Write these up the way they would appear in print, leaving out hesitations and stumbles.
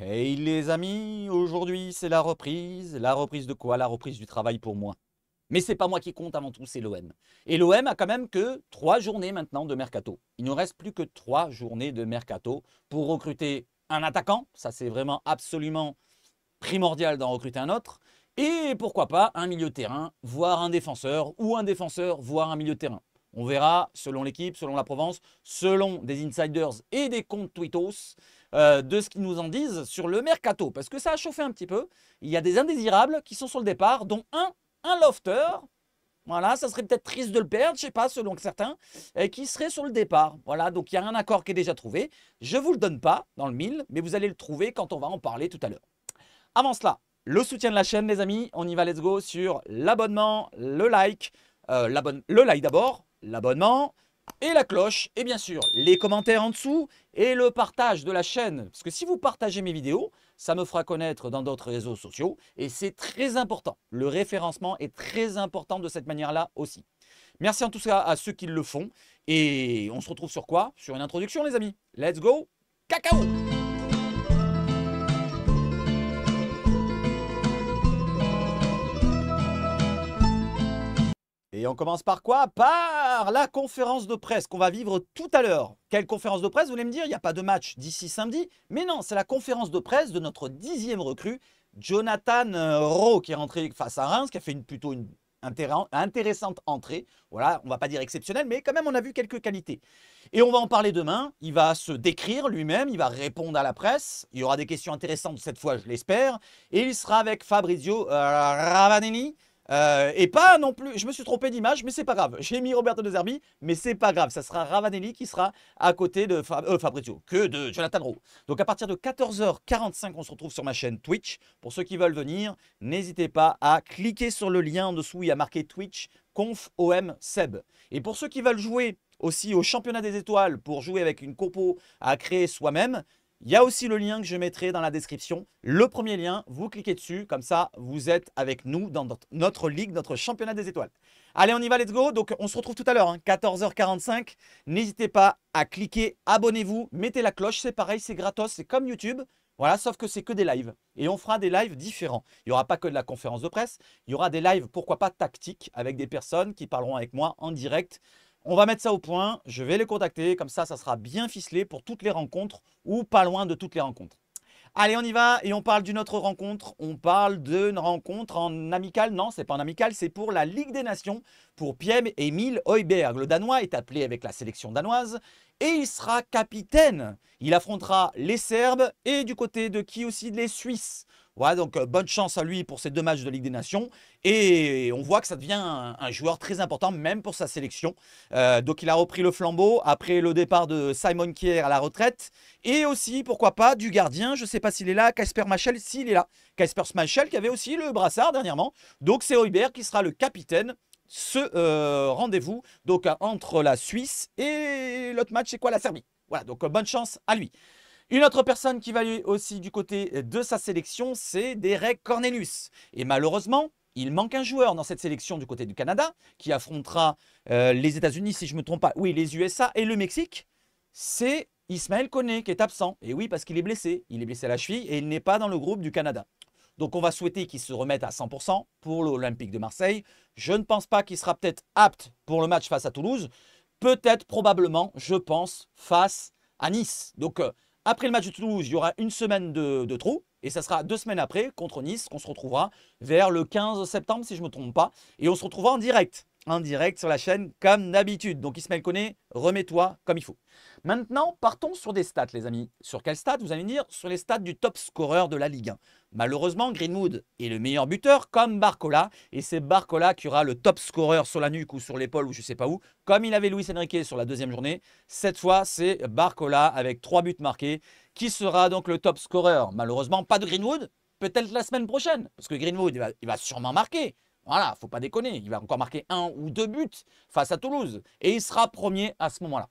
Hey les amis, aujourd'hui c'est la reprise. La reprise de quoi? La reprise du travail pour moi. Mais c'est pas moi qui compte avant tout, c'est l'OM. Et l'OM a quand même que 3 journées maintenant de mercato. Il ne reste plus que 3 journées de mercato pour recruter un attaquant. Ça c'est vraiment absolument primordial d'en recruter un autre. Et pourquoi pas un milieu de terrain, voire un défenseur, ou un défenseur, voire un milieu de terrain. On verra selon l'équipe, selon la Provence, selon des insiders et des comptes Twittos, de ce qu'ils nous en disent sur le mercato. Parce que ça a chauffé un petit peu. Il y a des indésirables qui sont sur le départ, dont un lofter. Voilà, ça serait peut-être triste de le perdre, je ne sais pas, selon certains, qui serait sur le départ. Voilà, donc il y a un accord qui est déjà trouvé. Je ne vous le donne pas dans le mille, mais vous allez le trouver quand on va en parler tout à l'heure. Avant cela, le soutien de la chaîne, les amis. On y va, let's go sur l'abonnement, le like. Le like d'abord, l'abonnement et la cloche. Et bien sûr, les commentaires en dessous et le partage de la chaîne. Parce que si vous partagez mes vidéos, ça me fera connaître dans d'autres réseaux sociaux. Et c'est très important. Le référencement est très important de cette manière-là aussi. Merci en tout cas à ceux qui le font. Et on se retrouve sur quoi? Sur une introduction, les amis. Let's go, cacao! Et on commence par quoi? Par la conférence de presse qu'on va vivre tout à l'heure. Quelle conférence de presse? Vous voulez me dire, il n'y a pas de match d'ici samedi? Mais non, c'est la conférence de presse de notre 10e recrue, Jonathan Rowe, qui est rentré face à Reims, qui a fait plutôt une intéressante entrée. Voilà, on ne va pas dire exceptionnelle, mais quand même, on a vu quelques qualités. Et on va en parler demain. Il va se décrire lui-même, il va répondre à la presse. Il y aura des questions intéressantes cette fois, je l'espère. Et il sera avec Fabrizio Ravanelli. Et pas non plus, je me suis trompé d'image, mais c'est pas grave. J'ai mis Roberto De Zerbi, mais c'est pas grave. Ça sera Ravanelli qui sera à côté de Fabrizio, que de Jonathan Rowe. Donc à partir de 14h45, on se retrouve sur ma chaîne Twitch. Pour ceux qui veulent venir, n'hésitez pas à cliquer sur le lien en dessous. Il y a marqué Twitch, conf OM Seb. Et pour ceux qui veulent jouer aussi au championnat des étoiles, pour jouer avec une compo à créer soi-même, il y a aussi le lien que je mettrai dans la description. Le premier lien, vous cliquez dessus, comme ça vous êtes avec nous dans notre ligue, notre championnat des étoiles. Allez, on y va, let's go. Donc on se retrouve tout à l'heure, 14h45. N'hésitez pas à cliquer, abonnez-vous, mettez la cloche, c'est pareil, c'est gratos, c'est comme YouTube. Voilà, sauf que c'est que des lives. Et on fera des lives différents. Il n'y aura pas que de la conférence de presse, il y aura des lives, pourquoi pas tactiques, avec des personnes qui parleront avec moi en direct. On va mettre ça au point, je vais les contacter, comme ça sera bien ficelé pour toutes les rencontres ou pas loin de toutes les rencontres. Allez, on y va et on parle d'une autre rencontre. On parle d'une rencontre en amical. Non, c'est pas en amical, c'est pour la Ligue des Nations pour Pierre-Emile Højbjerg. Le Danois est appelé avec la sélection danoise et il sera capitaine. Il affrontera les Serbes et du côté de qui aussi? Les Suisses. Voilà, donc bonne chance à lui pour ces 2 matchs de Ligue des Nations. Et on voit que ça devient un joueur très important, même pour sa sélection. Donc il a repris le flambeau après le départ de Simon Kjær à la retraite. Et aussi, pourquoi pas, du gardien, je ne sais pas s'il est là, Kasper Schmeichel, s'il est là. Kasper Schmeichel qui avait aussi le brassard dernièrement. Donc c'est Højbjerg qui sera le capitaine. Ce rendez-vous donc entre la Suisse et l'autre match, c'est quoi? La Serbie. Voilà, donc bonne chance à lui. Une autre personne qui va aller aussi du côté de sa sélection, c'est Derek Cornelius. Et malheureusement, il manque un joueur dans cette sélection du côté du Canada qui affrontera les États-Unis, si je ne me trompe pas. Oui, les USA et le Mexique. C'est Ismaël Koné qui est absent. Et oui, parce qu'il est blessé. Il est blessé à la cheville et il n'est pas dans le groupe du Canada. Donc on va souhaiter qu'il se remette à 100% pour l'Olympique de Marseille. Je ne pense pas qu'il sera peut-être apte pour le match face à Toulouse. Peut-être, probablement, je pense, face à Nice. Donc après le match de Toulouse, il y aura une semaine de trou. Et ça sera 2 semaines après, contre Nice, qu'on se retrouvera vers le 15 septembre, si je ne me trompe pas. Et on se retrouvera en direct sur la chaîne, comme d'habitude. Donc Ismaël Koné, remets-toi comme il faut. Maintenant, partons sur des stats, les amis. Sur quels stats? Vous allez me dire, sur les stats du top scoreur de la Ligue 1. Malheureusement, Greenwood est le meilleur buteur, comme Barcola. Et c'est Barcola qui aura le top scoreur sur la nuque ou sur l'épaule ou je ne sais pas où. Comme il avait Luis Enrique sur la 2e journée. Cette fois, c'est Barcola avec 3 buts marqués qui sera donc le top scoreur. Malheureusement, pas de Greenwood. Peut-être la semaine prochaine. Parce que Greenwood, il va sûrement marquer. Voilà, faut pas déconner. Il va encore marquer 1 ou 2 buts face à Toulouse. Et il sera premier à ce moment-là.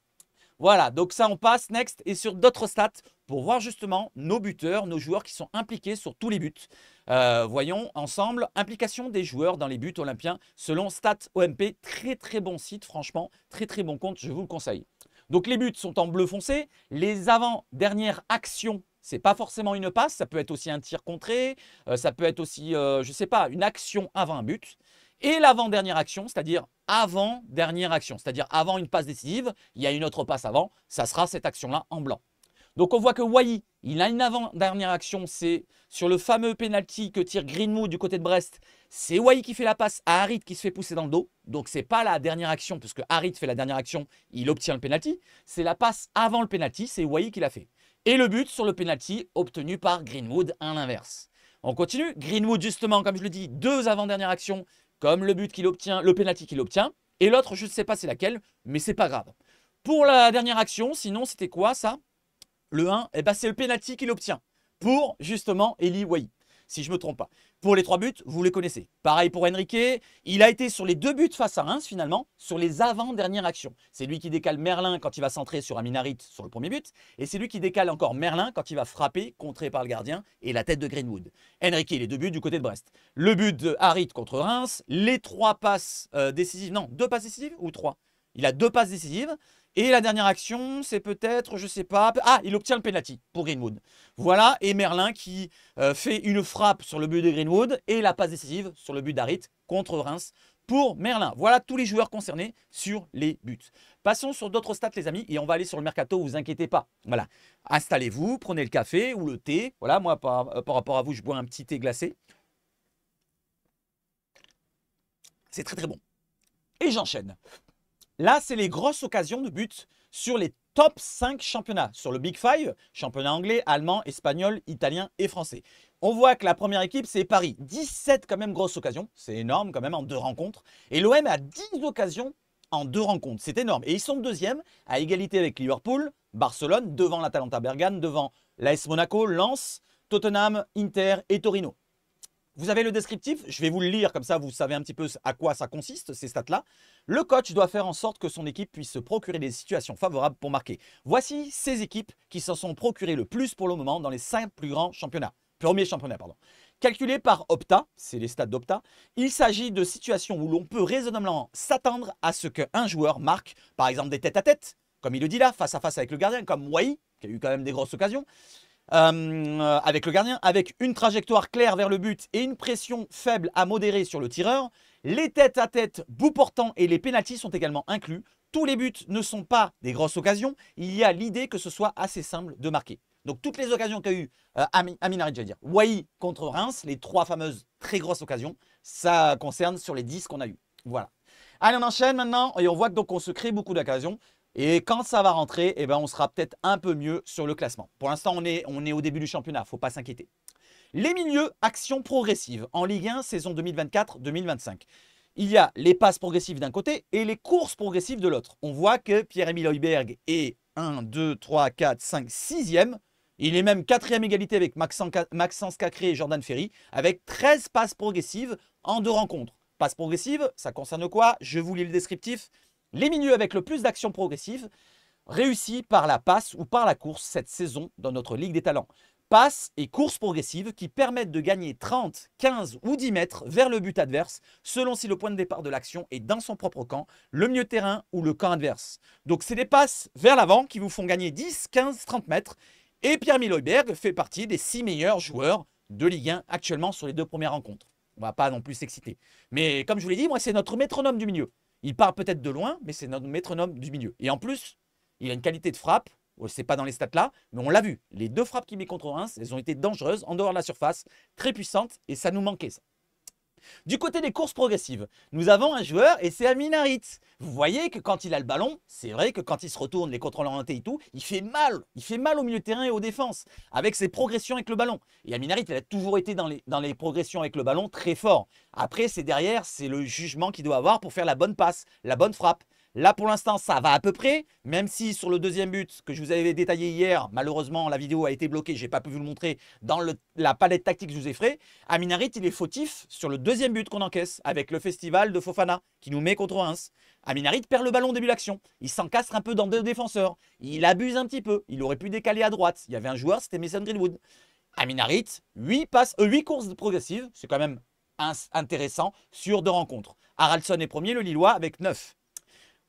Voilà, donc ça on passe, next, et sur d'autres stats pour voir justement nos buteurs, nos joueurs qui sont impliqués sur tous les buts. Voyons ensemble, implication des joueurs dans les buts olympiens selon Stats OMP. Très très bon site, franchement, très très bon compte, je vous le conseille. Donc les buts sont en bleu foncé, les avant-dernières actions C'est pas forcément une passe, ça peut être aussi un tir contré, ça peut être aussi, je sais pas, une action avant un but. Et l'avant-dernière action, c'est-à-dire avant-dernière action, c'est-à-dire avant une passe décisive, il y a une autre passe avant, ça sera cette action-là en blanc. Donc on voit que Wai, il a une avant-dernière action, c'est sur le fameux penalty que tire Greenwood du côté de Brest. C'est Wai qui fait la passe à Harit qui se fait pousser dans le dos. Donc c'est pas la dernière action, puisque Harit fait la dernière action, il obtient le penalty. C'est la passe avant le penalty, c'est Wai qui l'a fait. Et le but sur le penalty obtenu par Greenwood à l'inverse. On continue. Greenwood, justement, comme je le dis, 2 avant-dernières actions, comme le but qu'il obtient, le penalty qu'il obtient. Et l'autre, je ne sais pas c'est laquelle, mais c'est pas grave. Pour la dernière action, sinon, c'était quoi ça? Le 1, eh ben, c'est le penalty qu'il obtient pour justement Eli Wai, si je ne me trompe pas. Pour les 3 buts, vous les connaissez. Pareil pour Enrique, il a été sur les 2 buts face à Reims finalement, sur les avant-dernières actions. C'est lui qui décale Merlin quand il va centrer sur Amin Harit sur le premier but, et c'est lui qui décale encore Merlin quand il va frapper, contré par le gardien, et la tête de Greenwood. Enrique, les 2 buts du côté de Brest. Le but de Harit contre Reims, les 3 passes décisives, non, 2 passes décisives ou 3? Il a 2 passes décisives. Et la dernière action, c'est peut-être, je sais pas. Ah, il obtient le penalty pour Greenwood. Voilà, et Merlin qui fait une frappe sur le but de Greenwood et la passe décisive sur le but d'Harit contre Reims pour Merlin. Voilà tous les joueurs concernés sur les buts. Passons sur d'autres stats, les amis, et on va aller sur le mercato, vous inquiétez pas. Voilà, installez-vous, prenez le café ou le thé. Voilà, moi, par rapport à vous, je bois un petit thé glacé. C'est très très bon. Et j'enchaîne. Là, c'est les grosses occasions de but sur les top 5 championnats. Sur le Big Five, championnat anglais, allemand, espagnol, italien et français. On voit que la première équipe, c'est Paris. 17 quand même grosses occasions. C'est énorme quand même en 2 rencontres. Et l'OM a 10 occasions en 2 rencontres. C'est énorme. Et ils sont deuxième à égalité avec Liverpool, Barcelone, devant l'Atalanta Bergame, devant l'AS Monaco, Lens, Tottenham, Inter et Torino. Vous avez le descriptif, je vais vous le lire, comme ça vous savez un petit peu à quoi ça consiste, ces stats-là. Le coach doit faire en sorte que son équipe puisse se procurer des situations favorables pour marquer. Voici ces équipes qui s'en sont procurées le plus pour le moment dans les 5 plus grands championnats. Premiers championnats, pardon. Calculé par Opta, c'est les stats d'Opta, il s'agit de situations où l'on peut raisonnablement s'attendre à ce qu'un joueur marque, par exemple des tête-à-tête, comme il le dit là, face à face avec le gardien, comme Wai, qui a eu quand même des grosses occasions. Avec le gardien, avec une trajectoire claire vers le but et une pression faible à modérée sur le tireur. Les tête-à-tête, bout portant et les pénaltys sont également inclus. Tous les buts ne sont pas des grosses occasions. Il y a l'idée que ce soit assez simple de marquer. Donc toutes les occasions qu'a eu Amin Harit, j'allais dire, Wai contre Reims, les 3 fameuses très grosses occasions, ça concerne sur les 10 qu'on a eu. Voilà. Allez, on enchaîne maintenant et on voit que donc on se crée beaucoup d'occasions. Et quand ça va rentrer, eh ben, on sera peut-être un peu mieux sur le classement. Pour l'instant, on est au début du championnat, il ne faut pas s'inquiéter. Les milieux, actions progressives en Ligue 1, saison 2024-2025. Il y a les passes progressives d'un côté et les courses progressives de l'autre. On voit que Pierre-Emile Højbjerg est 1, 2, 3, 4, 5, 6e. Il est même 4e égalité avec Maxence Cacré et Jordan Ferry, avec 13 passes progressives en 2 rencontres. Passes progressives, ça concerne quoi? Je vous lis le descriptif. Les milieux avec le plus d'actions progressives réussis par la passe ou par la course cette saison dans notre Ligue des Talents. Passes et courses progressives qui permettent de gagner 30, 15 ou 10 mètres vers le but adverse selon si le point de départ de l'action est dans son propre camp, le milieu de terrain ou le camp adverse. Donc c'est des passes vers l'avant qui vous font gagner 10, 15, 30 mètres. Et Pierre-Emile Højbjerg fait partie des 6 meilleurs joueurs de Ligue 1 actuellement sur les 2 premières rencontres. On ne va pas non plus s'exciter. Mais comme je vous l'ai dit, moi c'est notre métronome du milieu. Il part peut-être de loin, mais c'est notre métronome du milieu. Et en plus, il a une qualité de frappe. C'est pas dans les stats là, mais on l'a vu. Les 2 frappes qu'il met contre Reims, elles ont été dangereuses en dehors de la surface, très puissantes, et ça nous manquait ça. Du côté des courses progressives, nous avons un joueur et c'est Amin Harit. Vous voyez que quand il a le ballon, c'est vrai que quand il se retourne, les contrôles orientés et tout, il fait mal. Il fait mal au milieu de terrain et aux défenses avec ses progressions avec le ballon. Et Amin Harit, il a toujours été dans les progressions avec le ballon très fort. Après, c'est derrière, c'est le jugement qu'il doit avoir pour faire la bonne passe, la bonne frappe. Là, pour l'instant, ça va à peu près, même si sur le deuxième but que je vous avais détaillé hier, malheureusement, la vidéo a été bloquée, je n'ai pas pu vous le montrer dans la palette tactique que je vous ai fait. Amin Harit, il est fautif sur le deuxième but qu'on encaisse avec le festival de Fofana qui nous met contre Reims. Amin Harit perd le ballon au début de l'action. Il s'encastre un peu dans 2 défenseurs. Il abuse un petit peu. Il aurait pu décaler à droite. Il y avait un joueur, c'était Mason Greenwood. Amin Harit, 8 courses progressives, c'est quand même intéressant sur 2 rencontres. Haraldsson est premier, le Lillois, avec 9.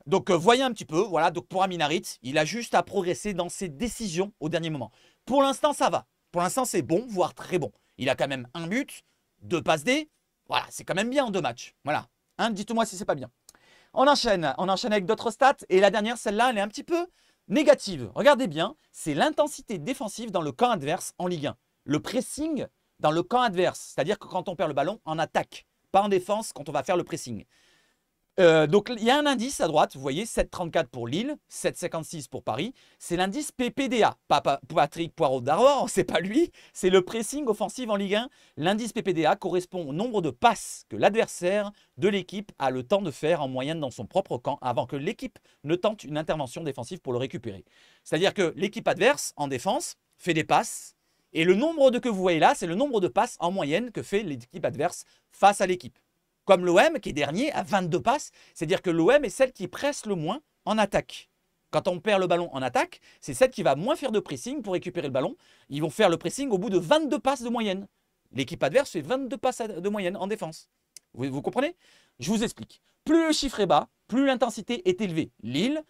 Donc voyez un petit peu, voilà, donc pour Amin Harit, il a juste à progresser dans ses décisions au dernier moment. Pour l'instant, ça va. Pour l'instant, c'est bon, voire très bon. Il a quand même un but, 2 passes D. Voilà, c'est quand même bien en 2 matchs. Voilà. Hein, dites-moi si c'est pas bien. On enchaîne avec d'autres stats. Et la dernière, celle-là, elle est un petit peu négative. Regardez bien, c'est l'intensité défensive dans le camp adverse en Ligue 1. Le pressing dans le camp adverse, c'est-à-dire que quand on perd le ballon en attaque, pas en défense quand on va faire le pressing. Donc il y a un indice à droite, vous voyez, 7,34 pour Lille, 7,56 pour Paris. C'est l'indice PPDA, pas Patrick Poirot d'Arvor, c'est pas lui, c'est le pressing offensif en Ligue 1. L'indice PPDA correspond au nombre de passes que l'adversaire de l'équipe a le temps de faire en moyenne dans son propre camp avant que l'équipe ne tente une intervention défensive pour le récupérer. C'est-à-dire que l'équipe adverse, en défense, fait des passes, et le nombre que vous voyez là, c'est le nombre de passes en moyenne que fait l'équipe adverse face à l'équipe. Comme l'OM qui est dernier à 22 passes, c'est-à-dire que l'OM est celle qui presse le moins en attaque. Quand on perd le ballon en attaque, c'est celle qui va moins faire de pressing pour récupérer le ballon. Ils vont faire le pressing au bout de 22 passes de moyenne. L'équipe adverse fait 22 passes de moyenne en défense. Vous comprenez? Je vous explique. Plus le chiffre est bas, plus l'intensité est élevée. Lille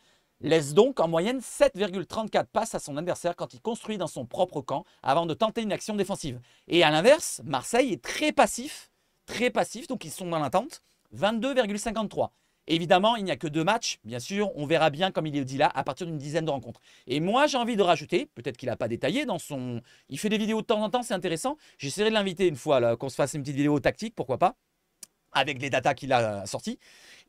laisse donc en moyenne 7,34 passes à son adversaire quand il construit dans son propre camp avant de tenter une action défensive. Et à l'inverse, Marseille est très passif, donc ils sont dans l'attente, 22,53. Évidemment, il n'y a que 2 matchs, bien sûr, on verra bien comme il est dit là, à partir d'une dizaine de rencontres. Et moi, j'ai envie de rajouter, peut-être qu'il n'a pas détaillé dans son... Il fait des vidéos de temps en temps, c'est intéressant. J'essaierai de l'inviter une fois, qu'on se fasse une petite vidéo tactique, pourquoi pas, avec les datas qu'il a sorties.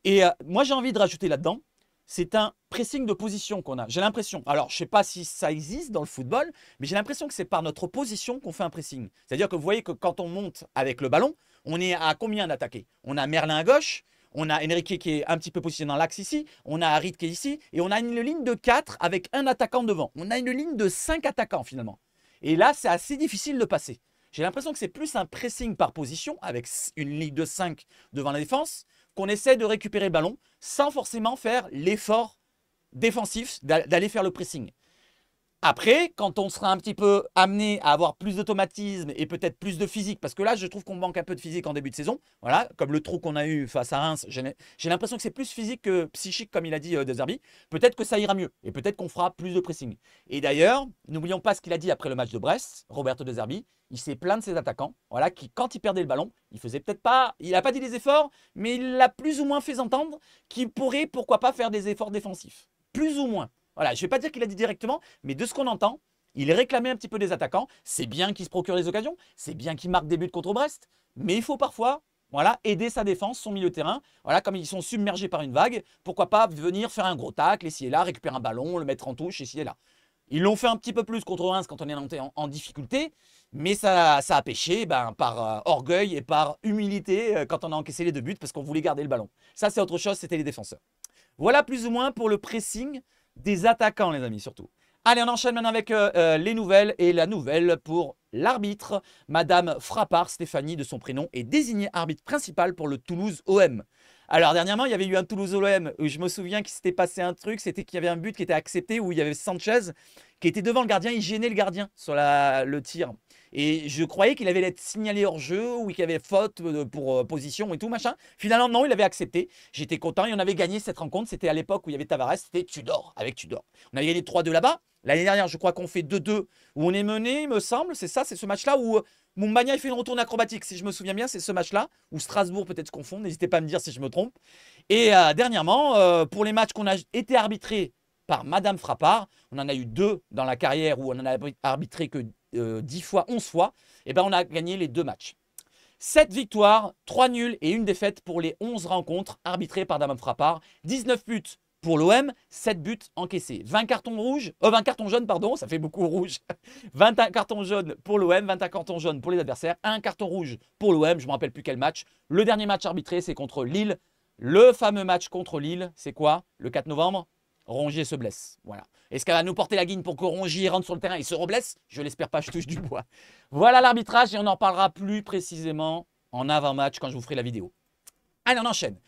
Et moi, j'ai envie de rajouter là-dedans, c'est un pressing de position qu'on a. J'ai l'impression, alors je ne sais pas si ça existe dans le football, mais j'ai l'impression que c'est par notre position qu'on fait un pressing. C'est-à-dire que vous voyez que quand on monte avec le ballon, on est à combien d'attaqués? On a Merlin à gauche, on a Enrique qui est un petit peu positionné dans l'axe ici, on a Harit qui est ici, et on a une ligne de 4 avec un attaquant devant. On a une ligne de 5 attaquants finalement. Et là, c'est assez difficile de passer. J'ai l'impression que c'est plus un pressing par position, avec une ligne de 5 devant la défense, qu'on essaie de récupérer le ballon sans forcément faire l'effort défensif d'aller faire le pressing. Après, quand on sera un petit peu amené à avoir plus d'automatisme et peut-être plus de physique, parce que là, je trouve qu'on manque un peu de physique en début de saison, voilà, comme le trou qu'on a eu face à Reims, j'ai l'impression que c'est plus physique que psychique, comme il a dit De Zerbi. Peut-être que ça ira mieux et peut-être qu'on fera plus de pressing. Et d'ailleurs, n'oublions pas ce qu'il a dit après le match de Brest, Roberto De Zerbi. Il s'est plaint de ses attaquants, voilà, qui, quand il perdait le ballon, il faisait peut-être pas, il n'a pas dit des efforts, mais il l'a plus ou moins fait entendre qu'il pourrait, pourquoi pas, faire des efforts défensifs. Plus ou moins. Voilà, je ne vais pas dire qu'il a dit directement, mais de ce qu'on entend, il réclamait un petit peu des attaquants. C'est bien qu'il se procure des occasions, c'est bien qu'il marque des buts contre Brest, mais il faut parfois, voilà, aider sa défense, son milieu de terrain. Voilà, comme ils sont submergés par une vague, pourquoi pas venir faire un gros tacle, ici et là, récupérer un ballon, le mettre en touche, ici et là. Ils l'ont fait un petit peu plus contre Reims quand on est en difficulté, mais ça a pêché par orgueil et par humilité quand on a encaissé les 2 buts parce qu'on voulait garder le ballon. Ça, c'est autre chose, c'était les défenseurs. Voilà plus ou moins pour le pressing des attaquants, les amis, surtout. Allez, on enchaîne maintenant avec les nouvelles. Et la nouvelle pour l'arbitre, Madame Frappard, Stéphanie de son prénom, est désignée arbitre principal pour le Toulouse OM. Alors, dernièrement, il y avait eu un Toulouse OM où je me souviens qu'il s'était passé un truc, c'était qu'il y avait un but qui était accepté où il y avait Sanchez qui était devant le gardien, il gênait le gardien sur le tir. Et je croyais qu'il avait été signalé hors jeu ou qu'il y avait faute pour position et tout, machin. Finalement, non, il avait accepté. J'étais content et on avait gagné cette rencontre. C'était à l'époque où il y avait Tavares, c'était Tudor, avec Tudor. On avait gagné 3-2 là-bas. L'année dernière, je crois qu'on fait 2-2 où on est mené, il me semble. C'est ça, c'est ce match-là où Moumbagna fait une retourne acrobatique. Si je me souviens bien, c'est ce match-là où Strasbourg peut-être se confond. N'hésitez pas à me dire si je me trompe. Et dernièrement, pour les matchs qu'on a été arbitrés par Madame Frappard, on en a eu 2 dans la carrière où on en a arbitré que 10 fois, 11 fois, et on a gagné les 2 matchs. 7 victoires, 3 nuls et 1 défaite pour les 11 rencontres arbitrées par Madame Frappard. 19 buts pour l'OM, 7 buts encaissés. 20 cartons rouges, 20 cartons jaunes, pardon, ça fait beaucoup rouge. 21 cartons jaunes pour l'OM, 21 cartons jaunes pour les adversaires, 1 carton rouge pour l'OM, je ne me rappelle plus quel match. Le dernier match arbitré, c'est contre Lille. Le fameux match contre Lille, c'est quoi? Le 4 novembre, Rongier se blesse. Voilà. Est-ce qu'elle va nous porter la guine pour que Rongier rentre sur le terrain et se reblesse? Je ne l'espère pas, je touche du bois. Voilà l'arbitrage et on en parlera plus précisément en avant-match quand je vous ferai la vidéo. Allez, on enchaîne.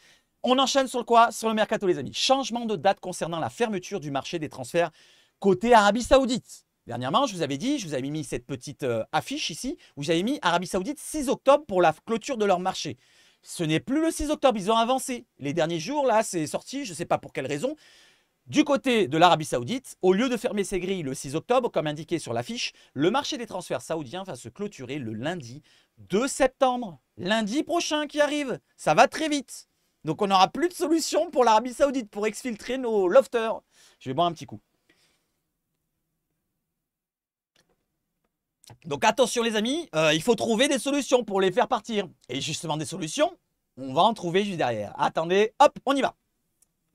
On enchaîne sur le quoi? Sur le mercato, les amis. Changement de date concernant la fermeture du marché des transferts côté Arabie Saoudite. Dernièrement, je vous avais dit, je vous avais mis cette petite affiche ici, où j'avais mis Arabie Saoudite 6 octobre pour la clôture de leur marché. Ce n'est plus le 6 octobre, ils ont avancé. Les derniers jours, là, c'est sorti, je ne sais pas pour quelle raison. Du côté de l'Arabie Saoudite, au lieu de fermer ses grilles le 6 octobre, comme indiqué sur l'affiche, le marché des transferts saoudiens va se clôturer le lundi 2 septembre. Lundi prochain qui arrive. Ça va très vite. Donc on n'aura plus de solution pour l'Arabie Saoudite pour exfiltrer nos lofters. Je vais boire un petit coup. Donc attention les amis, il faut trouver des solutions pour les faire partir. Et justement des solutions, on va en trouver juste derrière. Attendez, hop, on y va.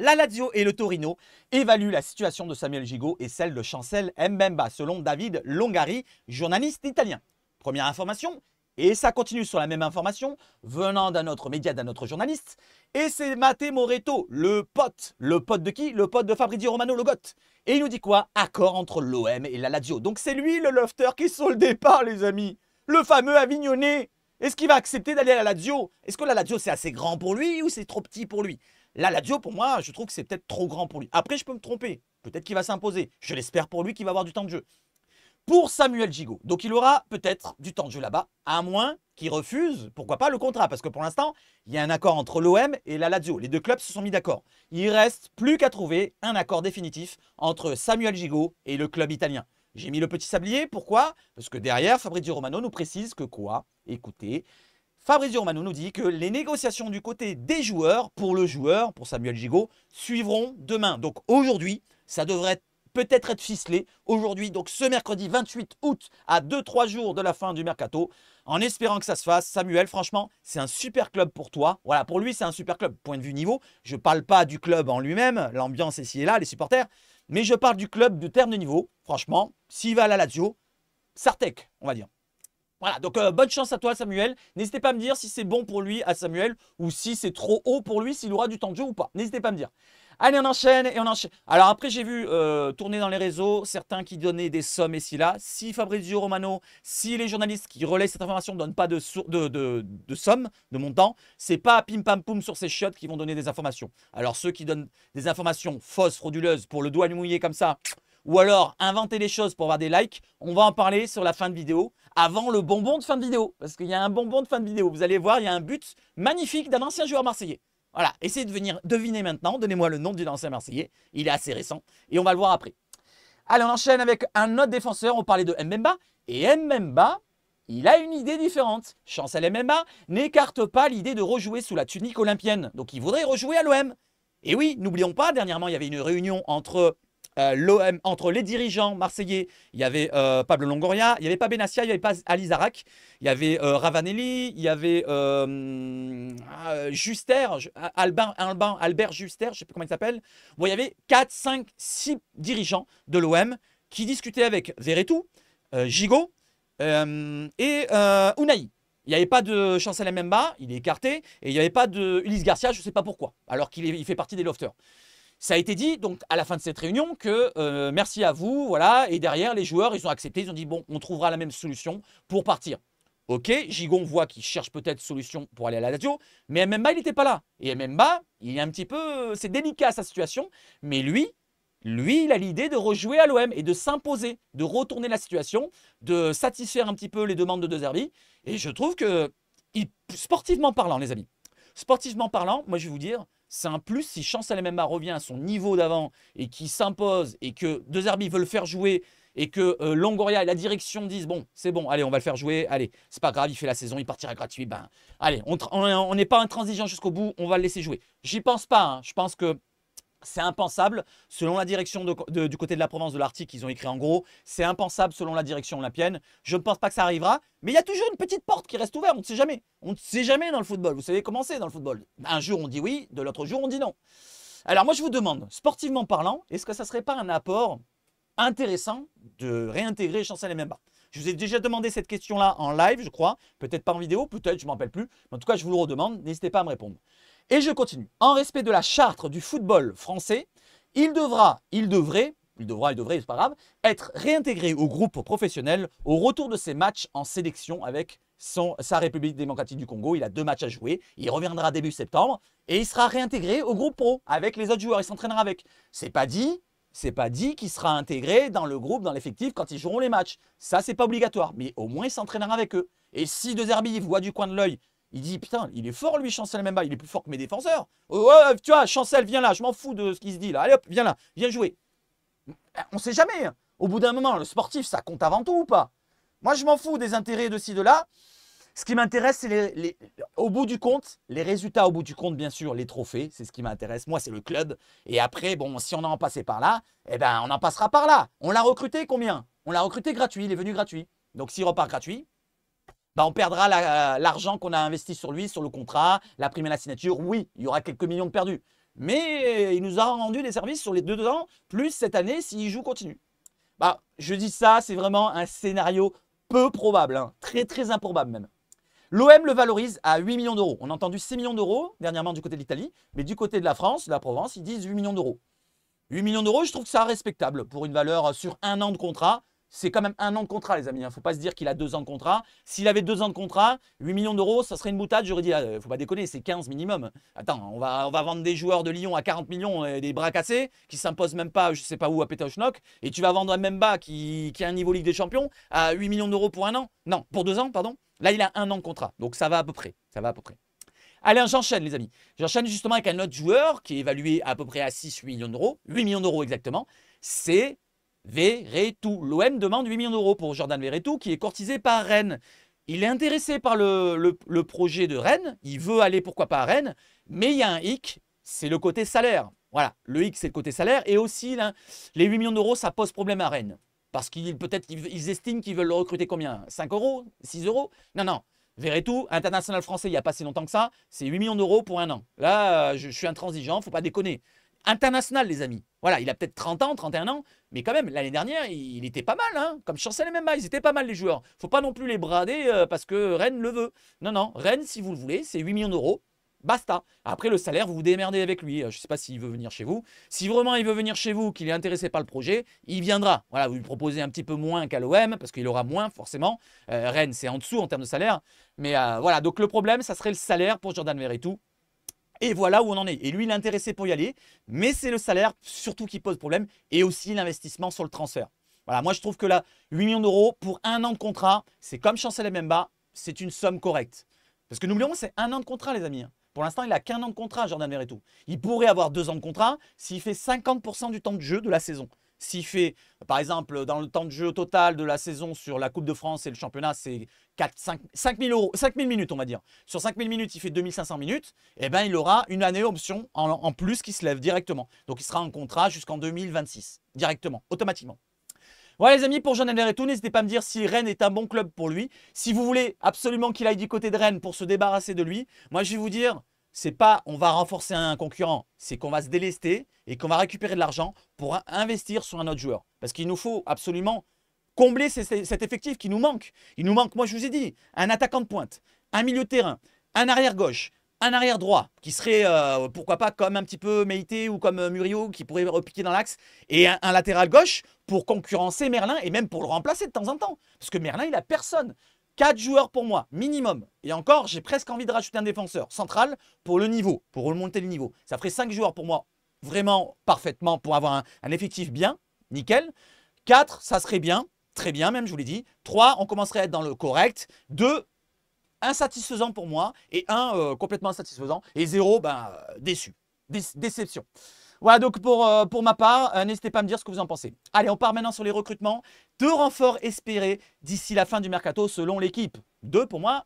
La Lazio et le Torino évaluent la situation de Samuel Gigot et celle de Chancel Mbemba, selon David Longari, journaliste italien. Première information, et ça continue sur la même information, venant d'un autre média, d'un autre journaliste, et c'est Matteo Moretto, le pote de qui? Le pote de Fabrizio Romano, le goth. Et il nous dit quoi? Accord entre l'OM et la Lazio. Donc c'est lui le lofter qui est sur le départ les amis. Le fameux Avignonnet. Est-ce qu'il va accepter d'aller à la Lazio? Est-ce que la Lazio c'est assez grand pour lui ou c'est trop petit pour lui? La Lazio, pour moi, je trouve que c'est peut-être trop grand pour lui. Après, je peux me tromper. Peut-être qu'il va s'imposer. Je l'espère pour lui qu'il va avoir du temps de jeu. Pour Samuel Gigot, donc il aura peut-être du temps de jeu là-bas, à moins qu'il refuse, pourquoi pas, le contrat. Parce que pour l'instant, il y a un accord entre l'OM et la Lazio. Les deux clubs se sont mis d'accord. Il reste plus qu'à trouver un accord définitif entre Samuel Gigot et le club italien. J'ai mis le petit sablier, pourquoi? Parce que derrière, Fabrizio Romano nous précise que quoi? Écoutez, Fabrizio Romano nous dit que les négociations du côté des joueurs, pour le joueur, pour Samuel Gigot, suivront demain. Donc aujourd'hui, ça devrait peut-être être ficelé. Aujourd'hui, donc ce mercredi 28 août, à 2-3 jours de la fin du mercato, en espérant que ça se fasse. Samuel, franchement, c'est un super club pour toi. Voilà, pour lui, c'est un super club. Point de vue niveau, je ne parle pas du club en lui-même, l'ambiance ici et là, les supporters, mais je parle du club de terme de niveau. Franchement, s'il va à la Lazio, Sartec, on va dire. Voilà, donc bonne chance à toi Samuel. N'hésitez pas à me dire si c'est bon pour lui à Samuel ou si c'est trop haut pour lui, s'il aura du temps de jeu ou pas. N'hésitez pas à me dire. Allez, on enchaîne et on enchaîne. Alors après, j'ai vu tourner dans les réseaux certains qui donnaient des sommes ici là. Si Fabrizio Romano, si les journalistes qui relaient cette information ne donnent pas de somme, de montant, c'est pas pim pam poum sur ces chiottes qui vont donner des informations. Alors ceux qui donnent des informations fausses, frauduleuses pour le doigt mouillé comme ça, ou alors inventer des choses pour avoir des likes, on va en parler sur la fin de vidéo, avant le bonbon de fin de vidéo. Parce qu'il y a un bonbon de fin de vidéo. Vous allez voir, il y a un but magnifique d'un ancien joueur marseillais. Voilà, essayez de venir deviner maintenant. Donnez-moi le nom du ancien marseillais. Il est assez récent et on va le voir après. Allez, on enchaîne avec un autre défenseur. On parlait de Mbemba. Et Mbemba, il a une idée différente. Chancel Mbemba n'écarte pas l'idée de rejouer sous la tunique olympienne. Donc il voudrait rejouer à l'OM. Et oui, n'oublions pas, dernièrement, il y avait une réunion entre l'OM, entre les dirigeants marseillais. Il y avait Pablo Longoria, il n'y avait pas Benassia, il n'y avait pas Ali Zarak, il y avait Ravanelli, il y avait Juster, Albert Juster, je ne sais plus comment il s'appelle. Bon, il y avait 4, 5, 6 dirigeants de l'OM qui discutaient avec Verretou, Gigot et Unai. Il n'y avait pas de Chancel Mbemba, il est écarté, et il n'y avait pas de Ulysse Garcia, je ne sais pas pourquoi, alors qu'il fait partie des lofters. Ça a été dit donc à la fin de cette réunion que merci à vous, voilà, et derrière les joueurs ils ont accepté, ils ont dit bon on trouvera la même solution pour partir. Ok, Gigon voit qu'il cherche peut-être solution pour aller à la Lazio, mais Mbemba il n'était pas là. Et Mbemba, il est un petit peu, c'est délicat sa situation, mais lui il a l'idée de rejouer à l'OM et de s'imposer, de retourner la situation, de satisfaire un petit peu les demandes de De Zerbi. Et je trouve que, sportivement parlant les amis, sportivement parlant, moi je vais vous dire, c'est un plus si Chancel Mbemba revient à son niveau d'avant et qui s'impose et que De Zerbi veut le faire jouer et que Longoria et la direction disent bon, c'est bon, allez, on va le faire jouer, allez, c'est pas grave, il fait la saison, il partira gratuit, ben allez, on n'est pas intransigeant jusqu'au bout, on va le laisser jouer. J'y pense pas, hein. Je pense que c'est impensable, selon la direction du côté de la Provence de l'article, ils ont écrit en gros, c'est impensable selon la direction olympienne. Je ne pense pas que ça arrivera, mais il y a toujours une petite porte qui reste ouverte, on ne sait jamais. On ne sait jamais dans le football, vous savez comment c'est dans le football. Un jour on dit oui, de l'autre jour on dit non. Alors moi je vous demande, sportivement parlant, est-ce que ça ne serait pas un apport intéressant de réintégrer Chancel Mbemba? Je vous ai déjà demandé cette question-là en live, je crois, peut-être pas en vidéo, peut-être, je ne m'en rappelle plus, mais en tout cas je vous le redemande, n'hésitez pas à me répondre. Et je continue. En respect de la charte du football français, il devrait, c'est pas grave, être réintégré au groupe professionnel au retour de ses matchs en sélection avec sa République démocratique du Congo. Il a 2 matchs à jouer, il reviendra début septembre et il sera réintégré au groupe pro avec les autres joueurs, il s'entraînera avec. C'est pas dit qu'il sera intégré dans le groupe, dans l'effectif quand ils joueront les matchs. Ça, c'est pas obligatoire, mais au moins il s'entraînera avec eux. Et si De Zerbi voit du coin de l'œil Il dit, putain, il est fort lui, Chancel Mbemba, il est plus fort que mes défenseurs. Ouais, tu vois, Chancel, viens là, je m'en fous de ce qui se dit là. Allez hop, viens là, viens jouer. On sait jamais. Hein. Au bout d'un moment, le sportif, ça compte avant tout ou pas? Moi, je m'en fous des intérêts de ci, de là. Ce qui m'intéresse, c'est au bout du compte, les résultats au bout du compte, bien sûr, les trophées, c'est ce qui m'intéresse. Moi, c'est le club. Et après, bon, si on en passait par là, eh ben, on en passera par là. On l'a recruté combien? On l'a recruté gratuit, il est venu gratuit. Donc, s'il repart gratuit, bah, on perdra l'argent qu'on a investi sur lui, sur le contrat, la prime et la signature. Oui, il y aura quelques millions de perdus. Mais il nous a rendu des services sur les 2 ans, plus cette année s'il joue continue. Bah, je dis ça, c'est vraiment un scénario peu probable, hein, très très improbable même. L'OM le valorise à 8 millions d'euros. On a entendu 6 millions d'euros dernièrement du côté de l'Italie, mais du côté de la France, de la Provence, ils disent 8 millions d'euros. 8 millions d'euros, je trouve que ça respectable pour une valeur sur 1 an de contrat. C'est quand même 1 an de contrat, les amis. Il ne faut pas se dire qu'il a 2 ans de contrat. S'il avait 2 ans de contrat, 8 millions d'euros, ça serait une boutade. J'aurais dit, ne faut pas déconner, c'est 15 minimum. Attends, on va vendre des joueurs de Lyon à 40 millions et des bras cassés qui ne s'imposent même pas, je ne sais pas où, à Pétaouchnok. Et tu vas vendre un Mbemba qui a un niveau Ligue des Champions à 8 millions d'euros pour 1 an. Non, pour 2 ans, pardon. Là, il a 1 an de contrat. Donc, ça va à peu près. Ça va à peu près. Allez, j'enchaîne, les amis. J'enchaîne justement avec un autre joueur qui est évalué à peu près à 6-8 millions d'euros. 8 millions d'euros exactement. C'est Verretou. L'OM demande 8 millions d'euros pour Jordan Verretou qui est courtisé par Rennes. Il est intéressé par le projet de Rennes. Il veut aller pourquoi pas à Rennes. Mais il y a un hic, c'est le côté salaire. Voilà, le hic c'est le côté salaire. Et aussi, là, les 8 millions d'euros, ça pose problème à Rennes. Parce qu'ils peut-être ils estiment qu'ils veulent le recruter combien? 5 euros? 6 euros? Non, non. Verretou, international français, il n'y a pas si longtemps que ça, c'est 8 millions d'euros pour 1 an. Là, je suis intransigeant, il ne faut pas déconner. International, les amis. Voilà, il a peut-être 30 ans, 31 ans, mais quand même, l'année dernière, il était pas mal. Hein, comme Chancel et Mbemba, ils étaient pas mal, les joueurs. Il ne faut pas non plus les brader parce que Rennes le veut. Non, non, Rennes, si vous le voulez, c'est 8 millions d'euros. Basta. Après, le salaire, vous vous démerdez avec lui. Je ne sais pas s'il veut venir chez vous. Si vraiment il veut venir chez vous, qu'il est intéressé par le projet, il viendra. Voilà, vous lui proposez un petit peu moins qu'à l'OM, parce qu'il aura moins, forcément. Rennes, c'est en dessous en termes de salaire. Mais voilà, donc le problème, ça serait le salaire pour Jordan Verretou. Et voilà où on en est. Et lui, il est intéressé pour y aller. Mais c'est le salaire, surtout, qui pose problème. Et aussi l'investissement sur le transfert. Voilà, moi, je trouve que là, 8 millions d'euros pour 1 an de contrat, c'est comme Chancel Mbemba, c'est une somme correcte. Parce que n'oublions, c'est 1 an de contrat, les amis. Pour l'instant, il n'a qu'1 an de contrat, Jordan Verretou. Il pourrait avoir 2 ans de contrat s'il fait 50% du temps de jeu de la saison. S'il fait, par exemple, dans le temps de jeu total de la saison sur la Coupe de France et le championnat, c'est 5 000 minutes, on va dire. Sur 5 000 minutes, il fait 2 500 minutes. Eh bien, il aura une année option en plus qui se lève directement. Donc, il sera en contrat jusqu'en 2026, directement, automatiquement. Voilà les amis, pour Jordan Verretou, n'hésitez pas à me dire si Rennes est un bon club pour lui. Si vous voulez absolument qu'il aille du côté de Rennes pour se débarrasser de lui, moi je vais vous dire, c'est pas on va renforcer un concurrent, c'est qu'on va se délester et qu'on va récupérer de l'argent pour investir sur un autre joueur. Parce qu'il nous faut absolument combler cet effectif qui nous manque. Il nous manque, moi je vous ai dit, un attaquant de pointe, un milieu de terrain, un arrière gauche, un arrière droit qui serait, pourquoi pas, comme un petit peu Meïté ou comme Murillo qui pourrait repiquer dans l'axe, et un latéral gauche pour concurrencer Merlin et même pour le remplacer de temps en temps. Parce que Merlin, il a personne. 4 joueurs pour moi, minimum. Et encore, j'ai presque envie de rajouter un défenseur central pour le niveau, pour remonter le niveau. Ça ferait 5 joueurs pour moi, vraiment parfaitement, pour avoir un effectif bien, nickel. 4, ça serait bien, très bien même, je vous l'ai dit. 3, on commencerait à être dans le correct. 2, insatisfaisant pour moi, et 1 complètement insatisfaisant, et 0, ben, déçu, déception. Voilà donc pour ma part, n'hésitez pas à me dire ce que vous en pensez. Allez, on part maintenant sur les recrutements. 2 renforts espérés d'ici la fin du mercato selon l'équipe. 2 pour moi,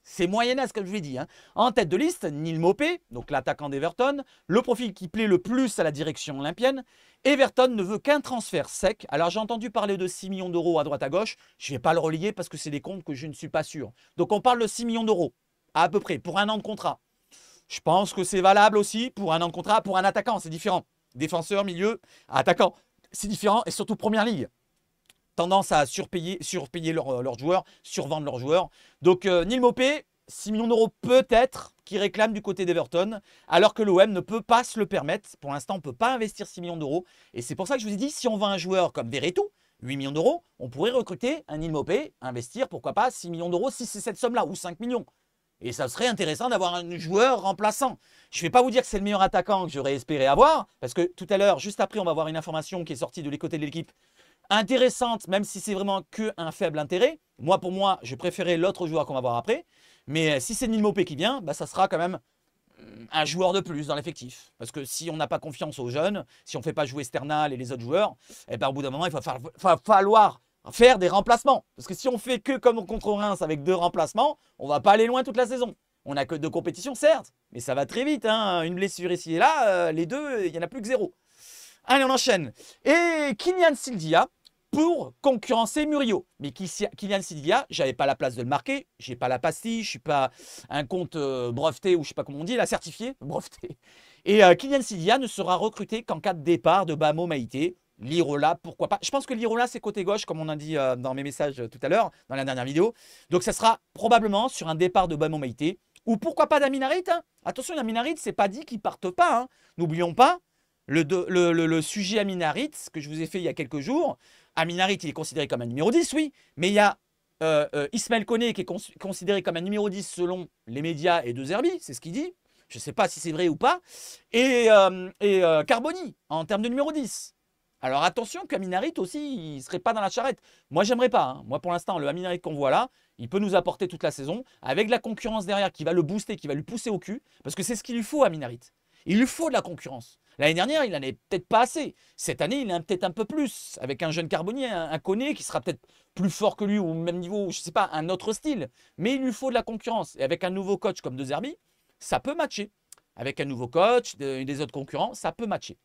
c'est moyennasse comme je vous l'ai dit. Hein. En tête de liste, Neal Maupay, donc l'attaquant d'Everton, le profil qui plaît le plus à la direction olympienne. Everton ne veut qu'un transfert sec. Alors j'ai entendu parler de 6 millions d'euros à droite à gauche. Je ne vais pas le relier parce que c'est des comptes que je ne suis pas sûr. Donc on parle de 6 millions d'euros à peu près pour 1 an de contrat. Je pense que c'est valable aussi pour 1 an de contrat. Pour un attaquant, c'est différent. Défenseur, milieu, attaquant, c'est différent. Et surtout première ligue. Tendance à surpayer leurs joueurs, survendre leurs joueurs. Donc Neal Maupay, 6 millions d'euros peut-être qui réclame du côté d'Everton, alors que l'OM ne peut pas se le permettre. Pour l'instant, on ne peut pas investir 6 millions d'euros. Et c'est pour ça que je vous ai dit, si on vend un joueur comme Verretou, 8 millions d'euros, on pourrait recruter un Neal Maupay, investir, pourquoi pas, 6 millions d'euros si c'est cette somme-là, ou 5 millions. Et ça serait intéressant d'avoir un joueur remplaçant. Je ne vais pas vous dire que c'est le meilleur attaquant que j'aurais espéré avoir, parce que tout à l'heure, juste après, on va voir une information qui est sortie de les côtés de l'équipe. intéressante, même si c'est vraiment qu'un faible intérêt. Moi, pour moi, je préférais l'autre joueur qu'on va voir après. Mais si c'est Neal Maupay qui vient, bah, ça sera quand même un joueur de plus dans l'effectif. Parce que si on n'a pas confiance aux jeunes, si on ne fait pas jouer Sternal et les autres joueurs, et ben, au bout d'un moment, il va falloir faire des remplacements. Parce que si on fait que comme contre Reims avec 2 remplacements, on ne va pas aller loin toute la saison. On n'a que 2 compétitions, certes, mais ça va très vite. Hein. Une blessure ici et là, les deux, il n'y en a plus que 0. Allez, on enchaîne. Et Kylian Sildia pour concurrencer Murillo. Mais Kylian Sildia, j'avais pas la place de le marquer. J'ai pas la pastille, je suis pas un compte breveté ou je sais pas comment on dit, la certifié, breveté. Et Kylian Sildia ne sera recruté qu'en cas de départ de Bamo Maïté. Lirola, pourquoi pas. Je pense que Lirola, c'est côté gauche, comme on a dit dans mes messages tout à l'heure, dans la dernière vidéo. Donc ça sera probablement sur un départ de Bamo Maïté. Ou pourquoi pas d'Aminarit. Hein. Attention, Aminarit, c'est pas dit qu'il parte pas. Hein. N'oublions pas le sujet Aminarit que je vous ai fait il y a quelques jours. Aminarit, il est considéré comme un numéro 10, oui. Mais il y a Ismaël Koné qui est considéré comme un numéro 10 selon les médias et De Zerbi, c'est ce qu'il dit. Je ne sais pas si c'est vrai ou pas. Et Carboni, en termes de numéro 10. Alors attention qu'Aminarit aussi, il ne serait pas dans la charrette. Moi, j'aimerais pas. Hein. Moi, pour l'instant, le Aminarit qu'on voit là, il peut nous apporter toute la saison, avec la concurrence derrière qui va le booster, qui va lui pousser au cul. Parce que c'est ce qu'il lui faut, Aminarit. Il lui faut de la concurrence. L'année dernière, il n'en avait peut-être pas assez. Cette année, il en a peut-être un peu plus. Avec un jeune Carboni, un Koné qui sera peut-être plus fort que lui, ou au même niveau, je ne sais pas, un autre style. Mais il lui faut de la concurrence. Et avec un nouveau coach comme De Zerbi, ça peut matcher. Avec un nouveau coach, des autres concurrents, ça peut matcher.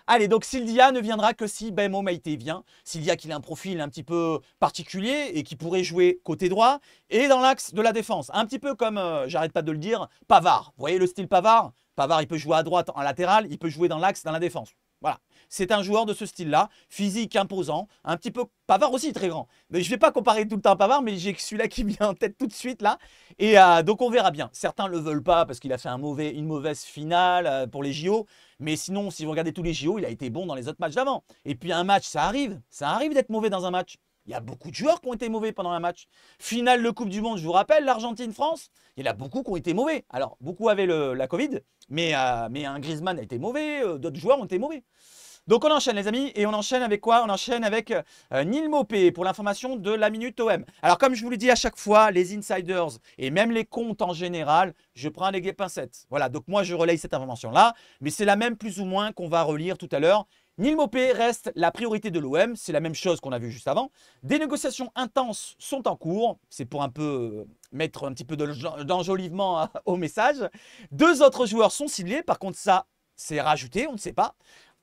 Allez, donc Sildia ne viendra que si Bamo Maïté vient. Sildia qui a un profil un petit peu particulier et qui pourrait jouer côté droit et dans l'axe de la défense. Un petit peu comme, j'arrête pas de le dire, Pavard. Vous voyez le style Pavard? Pavard, il peut jouer à droite en latéral, il peut jouer dans l'axe, dans la défense. Voilà. C'est un joueur de ce style-là, physique, imposant, un petit peu... Pavard aussi très grand. Mais je ne vais pas comparer tout le temps à Pavard, mais j'ai celui-là qui me vient en tête tout de suite là. Et donc on verra bien. Certains ne le veulent pas parce qu'il a fait une mauvaise finale pour les JO. Mais sinon, si vous regardez tous les JO, il a été bon dans les autres matchs d'avant. Et puis un match, ça arrive. Ça arrive d'être mauvais dans un match. Il y a beaucoup de joueurs qui ont été mauvais pendant un match. Finale de Coupe du Monde, je vous rappelle, l'Argentine-France, il y en a beaucoup qui ont été mauvais. Alors, beaucoup avaient la Covid, mais un Griezmann a été mauvais, d'autres joueurs ont été mauvais. Donc on enchaîne les amis, et on enchaîne avec quoi? On enchaîne avec Neal Maupay pour l'information de la Minute OM. Alors comme je vous le dis à chaque fois, les insiders et même les comptes en général, je prends les pincettes. Voilà, donc moi je relaye cette information-là, mais c'est la même plus ou moins qu'on va relire tout à l'heure. Neal Maupay reste la priorité de l'OM, c'est la même chose qu'on a vu juste avant. Des négociations intenses sont en cours, c'est pour un peu mettre un petit peu d'enjolivement au message. 2 autres joueurs sont ciblés, par contre ça c'est rajouté, on ne sait pas.